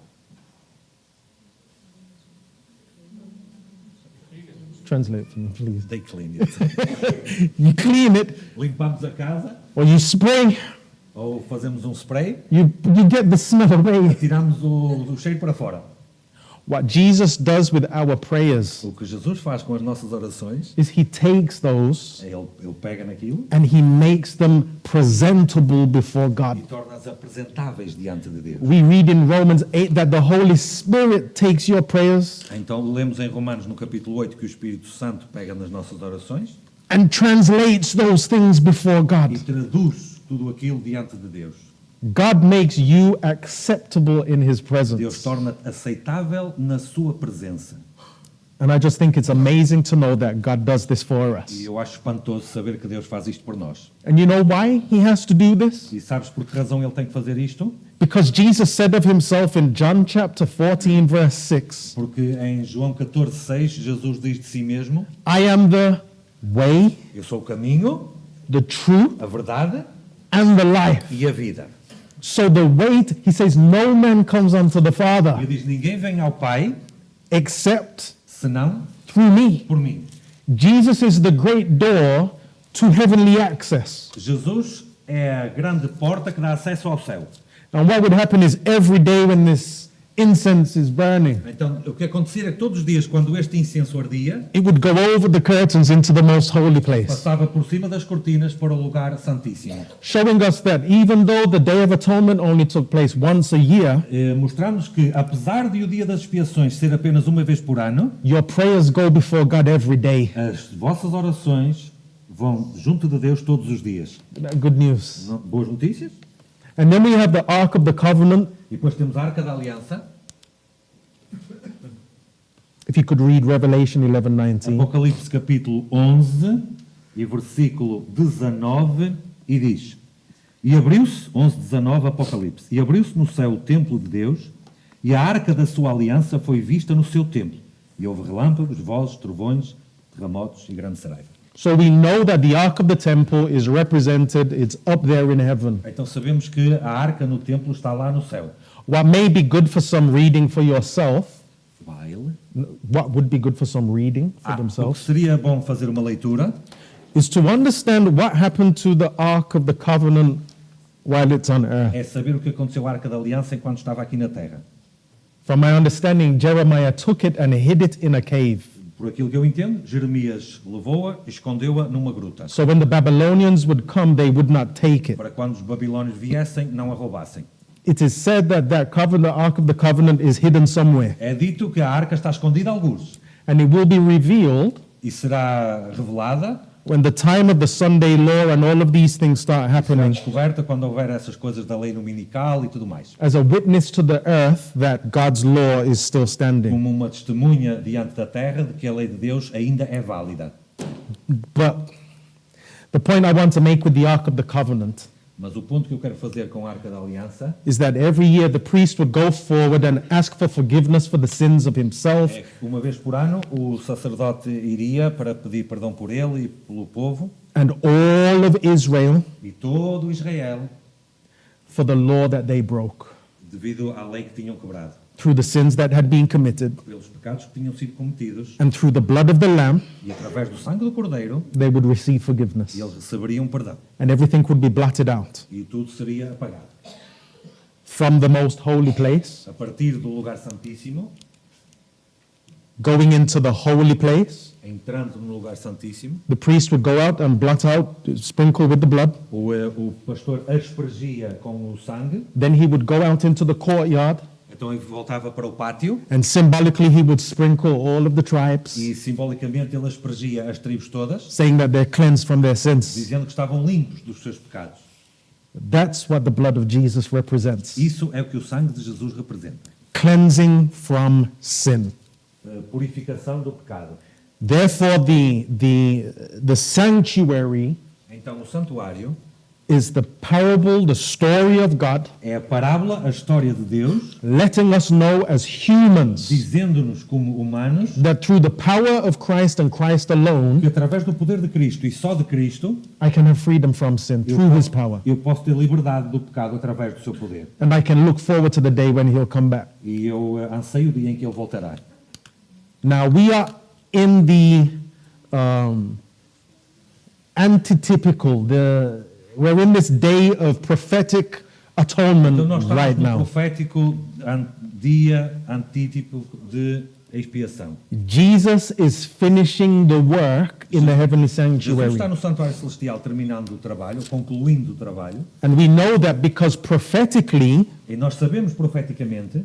Translate for me, please. They clean it. You clean it, Limpamos a casa, or you spray, ou fazemos um spray, you get the smell away. tiramos o cheiro para fora. What Jesus does with our prayers O que Jesus faz com as nossas orações, is he takes those ele pega naquilo and he makes them presentable before God. e torna-as apresentáveis diante de Deus. We read in Romans 8 that the Holy Spirit takes your prayers Então lemos em Romanos no capítulo 8 que o Espírito Santo pega nas nossas orações and translates those things before e God. traduz tudo aquilo diante de Deus. God makes you acceptable in his Deus presence. torna-te aceitável na sua presença. And I just think it's amazing to know that God does this for E us. eu acho espantoso saber que Deus faz isto por nós. And you know why he has to do this? E sabes por que razão ele tem que fazer isto? Because Jesus said of himself in John chapter 14 verse 6, Porque em João 14:6 Jesus diz de si mesmo: I am the way, Eu sou o caminho, the truth, a verdade and the life. e a vida. So the way, he says, no man comes unto the Ele Father diz: Ninguém vem ao Pai except senão through me. por mim. Jesus is the great door to heavenly access. Jesus é a grande porta que dá acesso ao céu. And what would happen is every day when this incense is burning, Então, o que acontecia é que todos os dias, quando este incenso ardia, it would go over the curtains into the most holy place, passava por cima das cortinas para o lugar santíssimo. showing us that even though the Day of Atonement only took place once a year, Mostrando-nos que, apesar de o dia das expiações ser apenas uma vez por ano, your prayers go before God every day. as vossas orações vão junto de Deus todos os dias. Isn't that good news? Boas notícias? And then we have the Ark of the Covenant. E depois temos a Arca da Aliança, If you could read Revelation 11:19. Apocalipse capítulo 11 e versículo 19, e diz: E abriu-se, 11:19, Apocalipse, e abriu-se no céu o templo de Deus, e a arca da sua aliança foi vista no seu templo. E houve relâmpagos, vozes, trovões, terremotos e grande saraiva. So we know that the Ark of the Temple is represented, it's up there in heaven. Então sabemos que a arca no templo está lá no céu. What may be good for some reading for yourself, While, what would be good for some reading for o que themselves, seria bom fazer uma leitura is to understand what happened to the Ark of the Covenant while it's on earth. é saber o que aconteceu à Arca da Aliança enquanto estava aqui na Terra. From my understanding, Jeremiah took it and hid it in a cave. Por aquilo que eu entendo, Jeremias levou-a e escondeu-a numa gruta, So when the Babylonians would come, they would not take it. para quando os babilônios viessem, não a roubassem. It is said that the Ark of the Covenant is hidden somewhere, É dito que a arca está escondida a algures and it will be revealed e será revelada, when the time of the Sunday law and all of these things start será happening, descoberta quando houver essas coisas da lei dominical e tudo mais. as a witness to the earth that God's law is still standing. Como uma testemunha diante da terra de que a lei de Deus ainda é válida. But the point I want to make with the Ark of the Covenant Mas o ponto que eu quero fazer com a Arca da Aliança is that every year the priest would go forward and ask for forgiveness for the sins of himself é que uma vez por ano o sacerdote iria para pedir perdão por ele e pelo povo and all of Israel e todo Israel for the law that they broke devido à lei que tinham quebrado, through the sins that had been committed, pelos pecados que tinham sido cometidos, and through the blood of the Lamb e através do sangue do Cordeiro they would receive forgiveness, eles receberiam perdão and everything would be blotted out e tudo seria apagado. from the most holy place, A partir do lugar santíssimo, going into the holy place. entrando no lugar santíssimo, The priest would go out and blot out, sprinkle with the blood. o pastor aspergia com o sangue, Then he would go out into the courtyard, então ele voltava para o pátio and symbolically he would sprinkle all of the tribes, e simbolicamente ele aspergia as tribos todas, saying that they're cleansed from their sins. dizendo que estavam limpos dos seus pecados. That's what the blood of Jesus represents. Isso é o que o sangue de Jesus representa. Cleansing from sin. A purificação do pecado. Therefore, the sanctuary Então o santuário is the parable, the story of God, é a parábola, a história de Deus, letting us know as humans dizendo-nos como humanos that through the power of Christ and Christ que alone, através do poder de Cristo e só de Cristo, I can have freedom from sin through his power. eu posso ter liberdade do pecado através do seu poder. And I can look forward to the day when he'll come back. E eu anseio o dia em que ele voltará. Now, we are in the antitypical, we're in this day of prophetic atonement Então nós estamos right no now. profético dia antítipo de expiação. Jesus is finishing the work in the heavenly Jesus sanctuary. está no santuário celestial terminando o trabalho, concluindo o trabalho, And we know that because prophetically, e nós sabemos profeticamente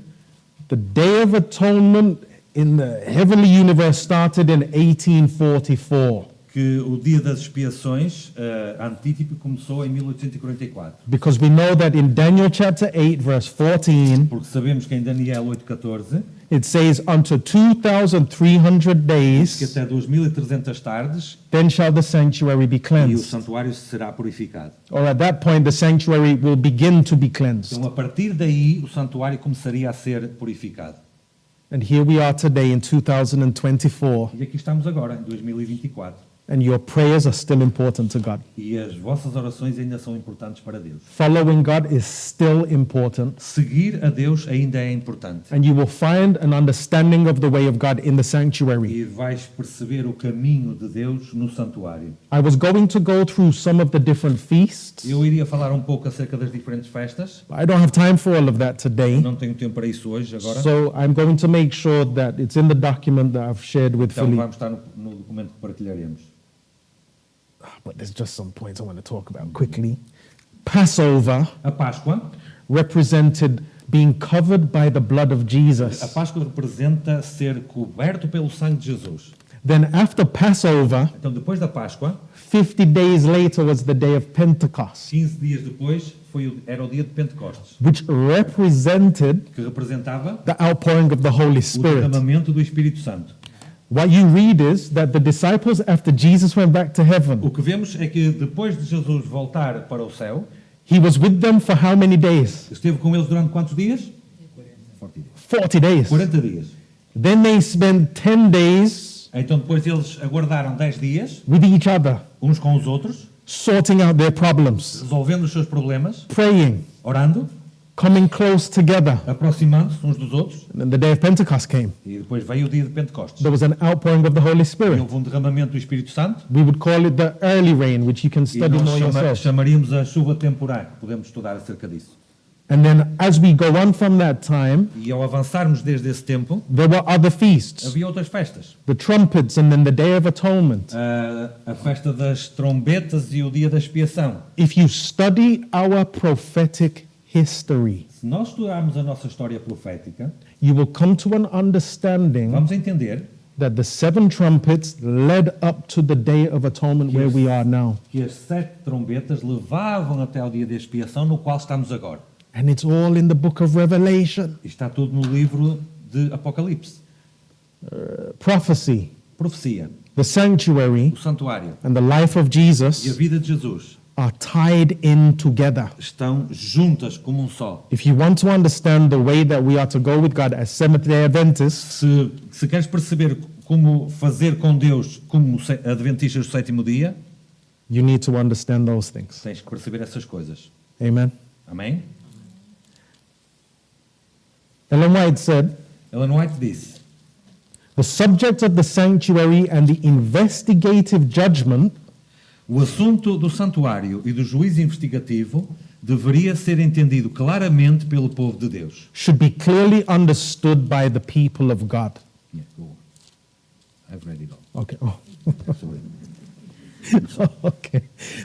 the Day of Atonement in the heavenly universe started in 1844. que o dia das expiações antítipo começou em 1844. Because we know that in Daniel chapter 8, verse 14, Porque sabemos que em Daniel 8:14 it says, unto 2,300 que days, até 2300 tardes then shall the sanctuary be e o cleansed. santuário será purificado. Or at that point, the sanctuary will begin to be cleansed. Então a partir daí o santuário começaria a ser purificado. And here we are today in 2024, E aqui estamos agora em 2024. and your prayers are still important to God. E as vossas orações ainda são importantes para Deus. Following God is still important, Seguir a Deus ainda é importante. and you will find an understanding of the way of God in the sanctuary. E vais perceber o caminho de Deus no santuário. I was going to go through some of the different feasts. Eu iria falar um pouco acerca das diferentes festas. I don't have time for all of that today, Não tenho tempo para isso hoje agora. so I'm going to make sure that it's in the document that I've shared with Então Philippe. vamos estar no documento que partilharemos. But there's just some points I want to talk about quickly. Passover A Páscoa. represented being covered by the blood of A Jesus. Páscoa representa ser coberto pelo sangue de Jesus. Then after Passover, Então depois da Páscoa, 50 days later was the day of Pentecost, 15 dias depois, era o dia de Pentecostes, which represented que representava the outpouring of the Holy o Spirit. derramamento do Espírito Santo. What you read is that the disciples, after Jesus went back to O heaven, que vemos é que depois de Jesus voltar para o céu, he was with them for how many days? esteve com eles durante quantos dias? 40 days. 40 dias. Then they spent 10 days Então depois eles aguardaram 10 dias, with each other, uns com os outros, sorting out their problems, resolvendo os seus problemas, praying, orando, coming close together. aproximando-se uns dos outros, And then the day of Pentecost came. e depois veio o dia de Pentecostes. There was an outpouring of the Holy E Spirit. houve um derramamento do Espírito Santo, We would call it the early rain, which you can e study nós more yourself. chamaríamos a chuva temporal. Podemos estudar acerca disso. And then as we go on from that time, E ao avançarmos desde esse tempo, there were other feasts, havia outras festas. the trumpets, and then the Day of Atonement. A festa das trombetas e o dia da expiação. If you study our prophetic history, Se nós estudarmos a nossa história profética, you will come to an understanding vamos entender that the 7 trumpets led up to the Day of Atonement where we are now. que as 7 trombetas levavam até ao dia da expiação no qual estamos agora. And it's all in the book of Revelation, E está tudo no livro de Apocalipse. prophecy, Profecia, the sanctuary, o santuário and the life of e a Jesus vida de Jesus are tied in together. estão juntas como um só. If you want to understand the way that we are to go with God as Seventh-day Adventists, Se queres perceber como fazer com Deus como adventistas do sétimo dia, you need to understand those things. tens que perceber essas coisas. Amen. Amém? Ellen White said, Ellen White disse: the subject of the sanctuary and the investigative judgment o assunto do santuário e do juízo investigativo deveria ser entendido claramente pelo povo de Deus. should be clearly understood by the people of God. Yeah, go on. I've read it all. Okay. Oh. Sorry. Okay.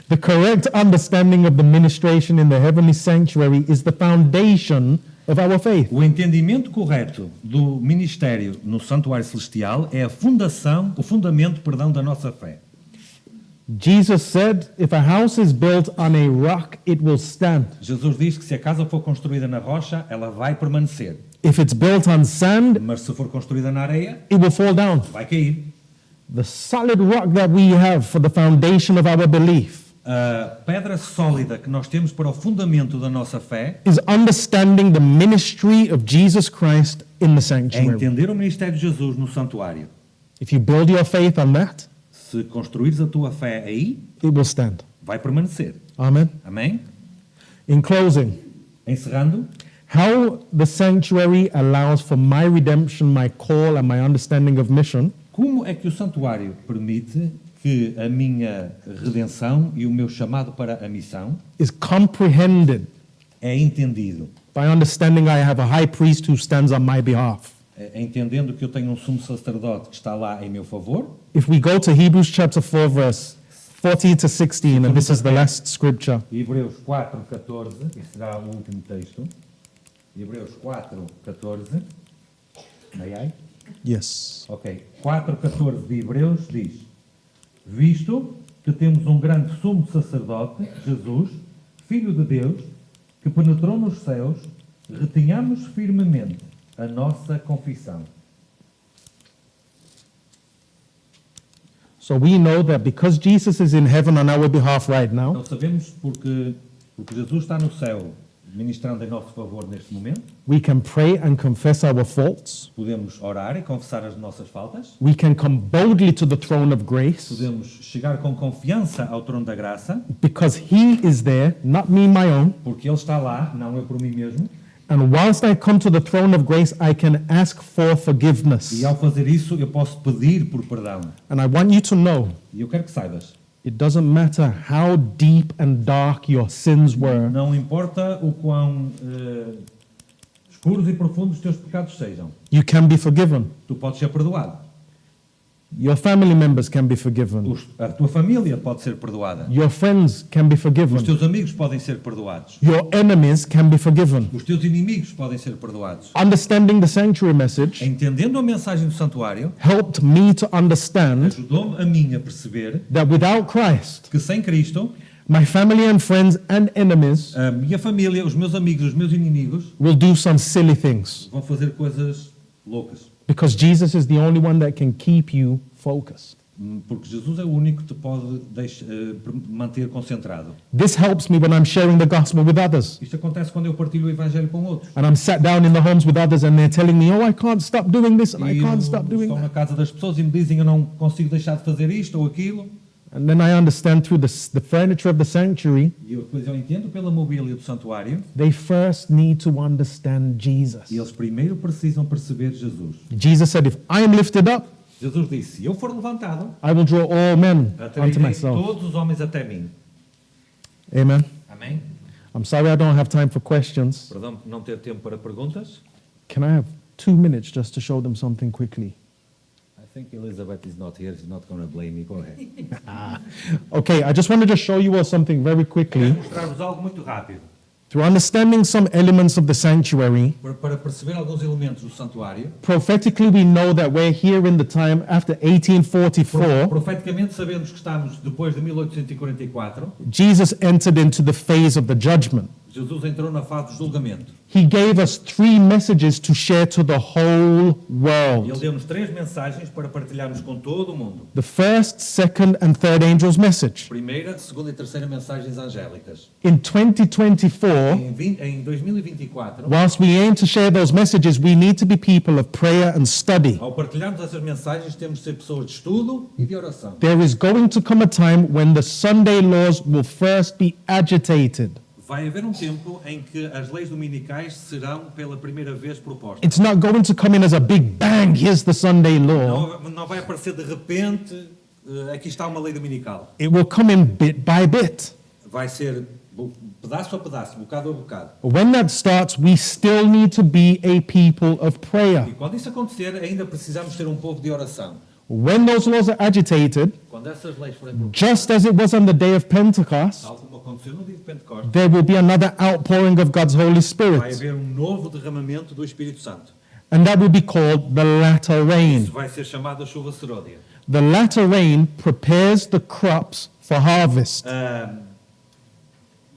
The correct understanding of the ministration in the heavenly sanctuary is the foundation of our faith. O entendimento correto do ministério no santuário celestial é a fundação, o fundamento, perdão, da nossa fé. Jesus said, if a house is built on a rock, it will stand. Jesus diz que se a casa for construída na rocha, ela vai permanecer. If it's built on sand, Mas se for construída na areia, it will fall down. vai cair. The solid rock that we have for the foundation of our belief A pedra sólida que nós temos para o fundamento da nossa fé is understanding the ministry of Jesus Christ in the é sanctuary. entender o ministério de Jesus no santuário. If you build your faith on that, Se construires a tua fé aí, it will stand. vai permanecer. Amen. Amém? In closing, Encerrando, how the sanctuary allows for my redemption, my call, and my understanding of mission como é que o santuário permite que a minha redenção e o meu chamado para a missão is comprehended é entendido? by understanding I have a high priest who stands on my behalf. Entendendo que eu tenho um sumo sacerdote que está lá em meu favor. If we go to Hebrews chapter 4, verse 14 to 16, and this is the last scripture. Hebreus 4:14, que será o último texto. Hebreus 4:14. Ai. Yes. Ok. 4:14 de Hebreus diz: visto que temos um grande sumo sacerdote, Jesus, Filho de Deus, que penetrou nos céus, retenhamos firmemente a nossa confissão. So we know that because Jesus is in heaven on our behalf right now, Então sabemos porque Jesus está no céu ministrando em nosso favor neste momento, we can pray and confess our faults. podemos orar e confessar as nossas faltas, We can come boldly to the throne of grace podemos chegar com confiança ao trono da graça, because He is there, not me, my own. porque Ele está lá, não eu por mim mesmo, And whilst I come to the throne of grace, I can ask for forgiveness. e ao fazer isso eu posso pedir por perdão. And I want you to know, E eu quero que saibas, it doesn't matter how deep and dark your sins were. não importa o quão escuros e profundos os teus pecados sejam, You can be forgiven. tu podes ser perdoado. Your family members can be forgiven. A tua família pode ser perdoada. Your friends can be Os forgiven. teus amigos podem ser perdoados. Your enemies can be forgiven. Os teus inimigos podem ser perdoados. Understanding the sanctuary message Entendendo a mensagem do santuário, helped me to understand ajudou-me a mim a perceber that without Christ, que sem Cristo, my family and friends and enemies a minha família, os meus amigos, os meus inimigos will do some silly things vão fazer coisas loucas. because Jesus is the only one that can keep you focused. Porque Jesus é o único que te pode manter concentrado. This helps me when I'm sharing the gospel with others. Isto acontece quando eu partilho o Evangelho com outros. And I'm sat down in the homes with others and they're telling me, oh, I can't stop doing this and I E eu can't stop doing estou that. na casa das pessoas e me dizem eu não consigo deixar de fazer isto ou aquilo. And then I understand through the furniture of the sanctuary, E depois eu entendo pela mobília do santuário, they first need to understand Jesus. e eles primeiro precisam perceber Jesus. Jesus said, if I am lifted up, Jesus disse, se eu for levantado, I will draw all men unto atrairei myself. todos os homens até mim. Amen. Amém? I'm sorry I don't have time for questions. Perdão por não ter tempo para perguntas. Can I have 2 minutes just to show them something quickly? I think Elizabeth is not here. She's not going to blame me. Go ahead. Okay, I just wanted to show you all something very quickly. Mostrar-vos algo muito rápido. Through understanding some elements of the sanctuary, Para perceber alguns elementos do santuário, prophetically we know that we're here in the time after 1844. profeticamente sabemos que estamos depois de 1844. Jesus entered into the phase of the judgment. Jesus entrou na fase do julgamento. He gave us 3 messages to share to the whole E world. ele deu-nos 3 mensagens para partilharmos com todo o mundo. The first, second, and third angel's message. Primeira, segunda e terceira mensagens angélicas. In 2024, Em 2024, whilst we aim to share those messages, we need to be people of prayer and study. ao partilharmos essas mensagens, temos de ser pessoas de estudo e de oração. There is going to come a time when the Sunday laws will first be agitated. Vai haver um tempo em que as leis dominicais serão pela primeira vez propostas. It's not going to come in as a big bang, here's the Sunday law. Não vai aparecer de repente, aqui está uma lei dominical. It will come in bit by bit. Vai ser pedaço a pedaço, bocado a bocado. When that starts, we still need to be a people of prayer. E quando isso acontecer, ainda precisamos ter um povo de oração. When those laws are agitated, Quando essas leis forem propostas, just as it was on the day of Pentecost, tal como aconteceu no dia de Pentecostes, there will be another outpouring of God's Holy vai Spirit. haver um novo derramamento do Espírito Santo. And that will be called the latter rain. Isso vai ser chamado a chuva seródia. The latter rain prepares the crops for harvest.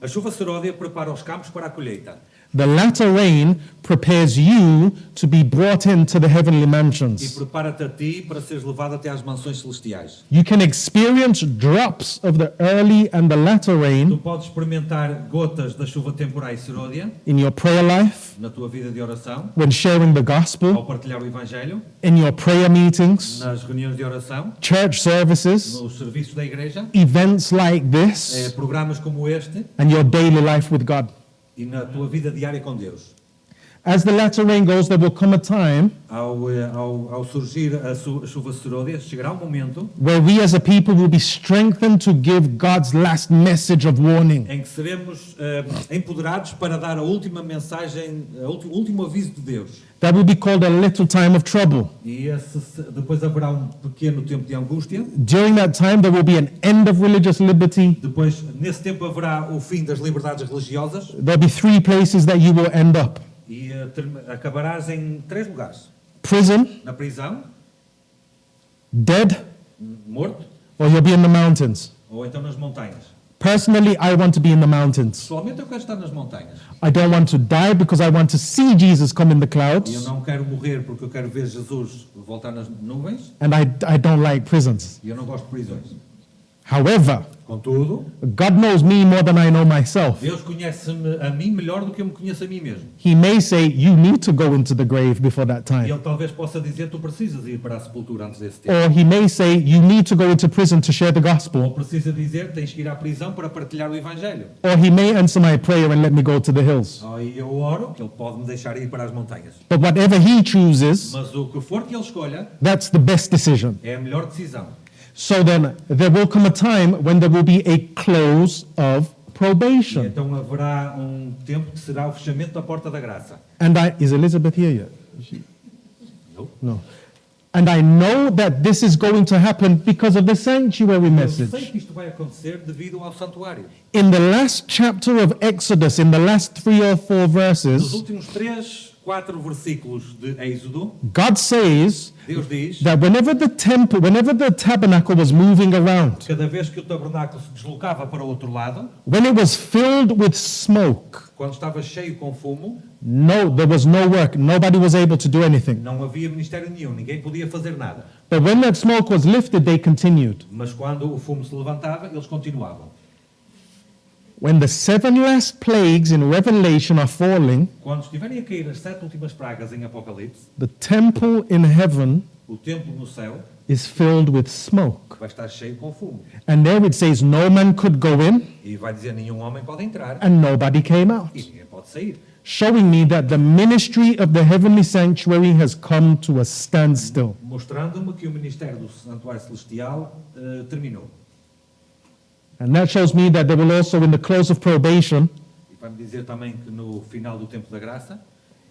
A chuva seródia prepara os campos para a colheita. The latter rain prepares you to be brought into the heavenly E mansions. prepara-te a ti para seres levado até às mansões celestiais. You can experience drops of the early and the latter Tu rain podes experimentar gotas da chuva temporal seródia in your prayer life, na tua vida de oração, when sharing the ao gospel, partilhar o Evangelho, in your prayer meetings, nas reuniões de oração, church services, nos serviços da igreja, events like this, programas como este and your daily life with God. e na tua vida diária com Deus. As the latter rain goes, there will come a time Ao surgir a chuva seródia, chegará um momento where we as a people will be strengthened to give God's last message of warning. em que seremos empoderados para dar a última mensagem, o último aviso de Deus. That will be called a little time of trouble. E depois haverá um pequeno tempo de angústia. During that time, there will be an end of religious liberty. Depois, nesse tempo, haverá o fim das liberdades religiosas. There'll be 3 places that you will end up: E acabarás em 3 lugares. prison, Na prisão, dead, morto, or you'll be in the mountains. ou então nas montanhas. Personally, I want to be in the mountains. Pessoalmente, eu quero estar nas montanhas. I don't want to die because I want to see Jesus come in the E eu clouds. não quero morrer porque eu quero ver Jesus voltar nas nuvens. And I don't like prisons. E eu não gosto de prisões. However, Contudo, God knows me more than I know myself. Deus conhece-me a mim melhor do que eu me conheço a mim mesmo. He may say, you need to go into the grave before that E time. Ele talvez possa dizer, tu precisas ir para a sepultura antes desse tempo. Or he may say, you need to go into prison to share the Ou gospel. precisa dizer, tens que ir à prisão para partilhar o Evangelho. Or he may answer my prayer and let me go to the hills. Aí eu oro, que Ele pode me deixar ir para as montanhas. But whatever he chooses, Mas o que for que Ele escolha, that's the best decision. é a melhor decisão. So then, there will come a time when there will be a close of E probation. então haverá um tempo que será o fechamento da porta da graça. And is Elizabeth here yet? Não? No. And I know that this is going to happen because of the sanctuary Eu sei message. que isto vai acontecer devido ao santuário. In the last chapter of Exodus, in the last 3 or 4 Nos verses, últimos 3, 4 versículos de Êxodo, God says Deus diz, that whenever the tabernacle was moving around, cada vez que o tabernáculo se deslocava para o outro lado, when it was filled with smoke, quando estava cheio com fumo, there was no work. Nobody was able to do anything. não havia ministério nenhum, ninguém podia fazer nada. But when that smoke was lifted, they continued. Mas quando o fumo se levantava, eles continuavam. When the 7 last plagues in Revelation are falling, Quando estiverem a cair as 7 últimas pragas em Apocalipse, the temple in heaven o templo no céu is filled with smoke. vai estar cheio com fumo. And there it says, no man could go in E vai dizer, nenhum homem pode entrar and nobody came e out. ninguém pode sair. Showing me that the ministry of the heavenly sanctuary has come to a standstill. Mostrando-me que o ministério do Santuário Celestial terminou. And that shows me that they will also, in the close of probation, E vai-me dizer também que no final do tempo da graça,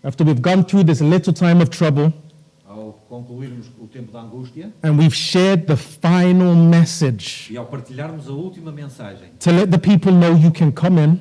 after we've gone through this little time of trouble, ao concluirmos o tempo da angústia and we've shared the final message e ao partilharmos a última mensagem, to let the people know you can come in,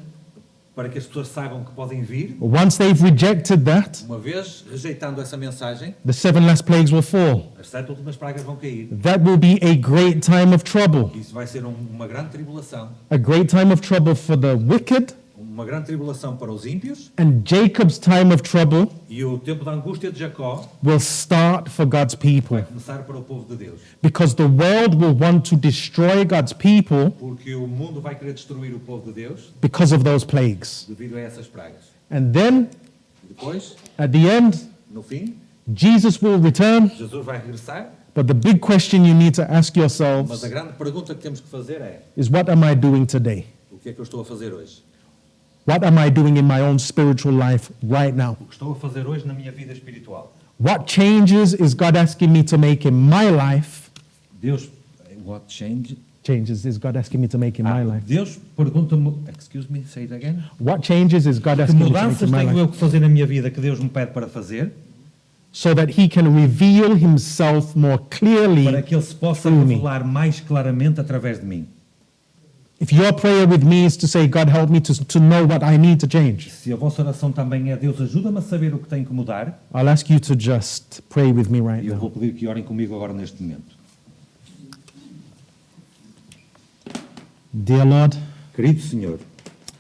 para que as pessoas saibam que podem vir, once they've rejected that, uma vez rejeitando essa mensagem, the 7 last plagues will fall. as 7 últimas pragas vão cair. That will be a great time of trouble. Isso vai ser uma grande tribulação. A great time of trouble for the wicked, Uma grande tribulação para os ímpios, and Jacob's time of trouble e o tempo da angústia de Jacó will start for God's people. vai começar para o povo de Deus. Because the world will want to destroy God's people Porque o mundo vai querer destruir o povo de Deus because of those plagues. devido a essas pragas. And then, E depois, at the end, no fim, Jesus will return. Jesus vai regressar, But the big question you need to ask mas yourselves a grande pergunta que temos que fazer é: is, what am I doing today? o que é que eu estou a fazer hoje? What am I doing in my own spiritual life right now? O que estou a fazer hoje na minha vida espiritual? What changes is God asking me to make in my life? Deus, what change? Changes is God asking me to make in my life? Deus pergunta-me, excuse me, say it again. What changes is God Que asking me to make mudanças in my tenho life? eu que fazer na minha vida que Deus me pede para fazer, So that He can reveal Himself more para clearly. que Ele se possa through me. revelar mais claramente através de mim? If your prayer with me is to say, God, help me to know what I need to change, Se a vossa oração também é Deus, ajuda-me a saber o que tenho que mudar, I'll ask you to just pray with me right eu now. vou pedir que orem comigo agora neste momento. Dear Lord, Querido Senhor,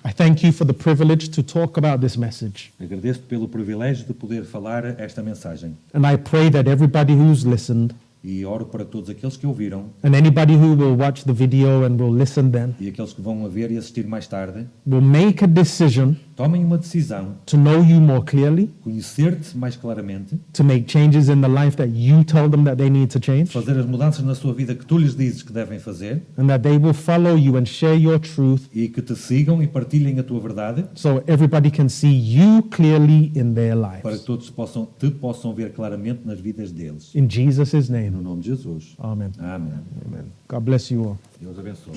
I thank you for the privilege to talk about this message. agradeço-te pelo privilégio de poder falar esta mensagem And I pray that everybody who's listened e oro para todos aqueles que ouviram and anybody who will watch the video and will listen then e aqueles que vão a ver e assistir mais tarde, will make a decision tomem uma decisão, to know you more clearly, conhecer-te mais claramente, to make changes in the life that you tell them that they need to change, fazer as mudanças na sua vida que tu lhes dizes que devem fazer and that they will follow you and share your truth e que te sigam e partilhem a tua verdade so everybody can see you clearly in their para que lives. todos te possam ver claramente nas vidas deles. In Jesus' name, No nome de Jesus. amen. Amém. Amen. God bless you all. Deus abençoe.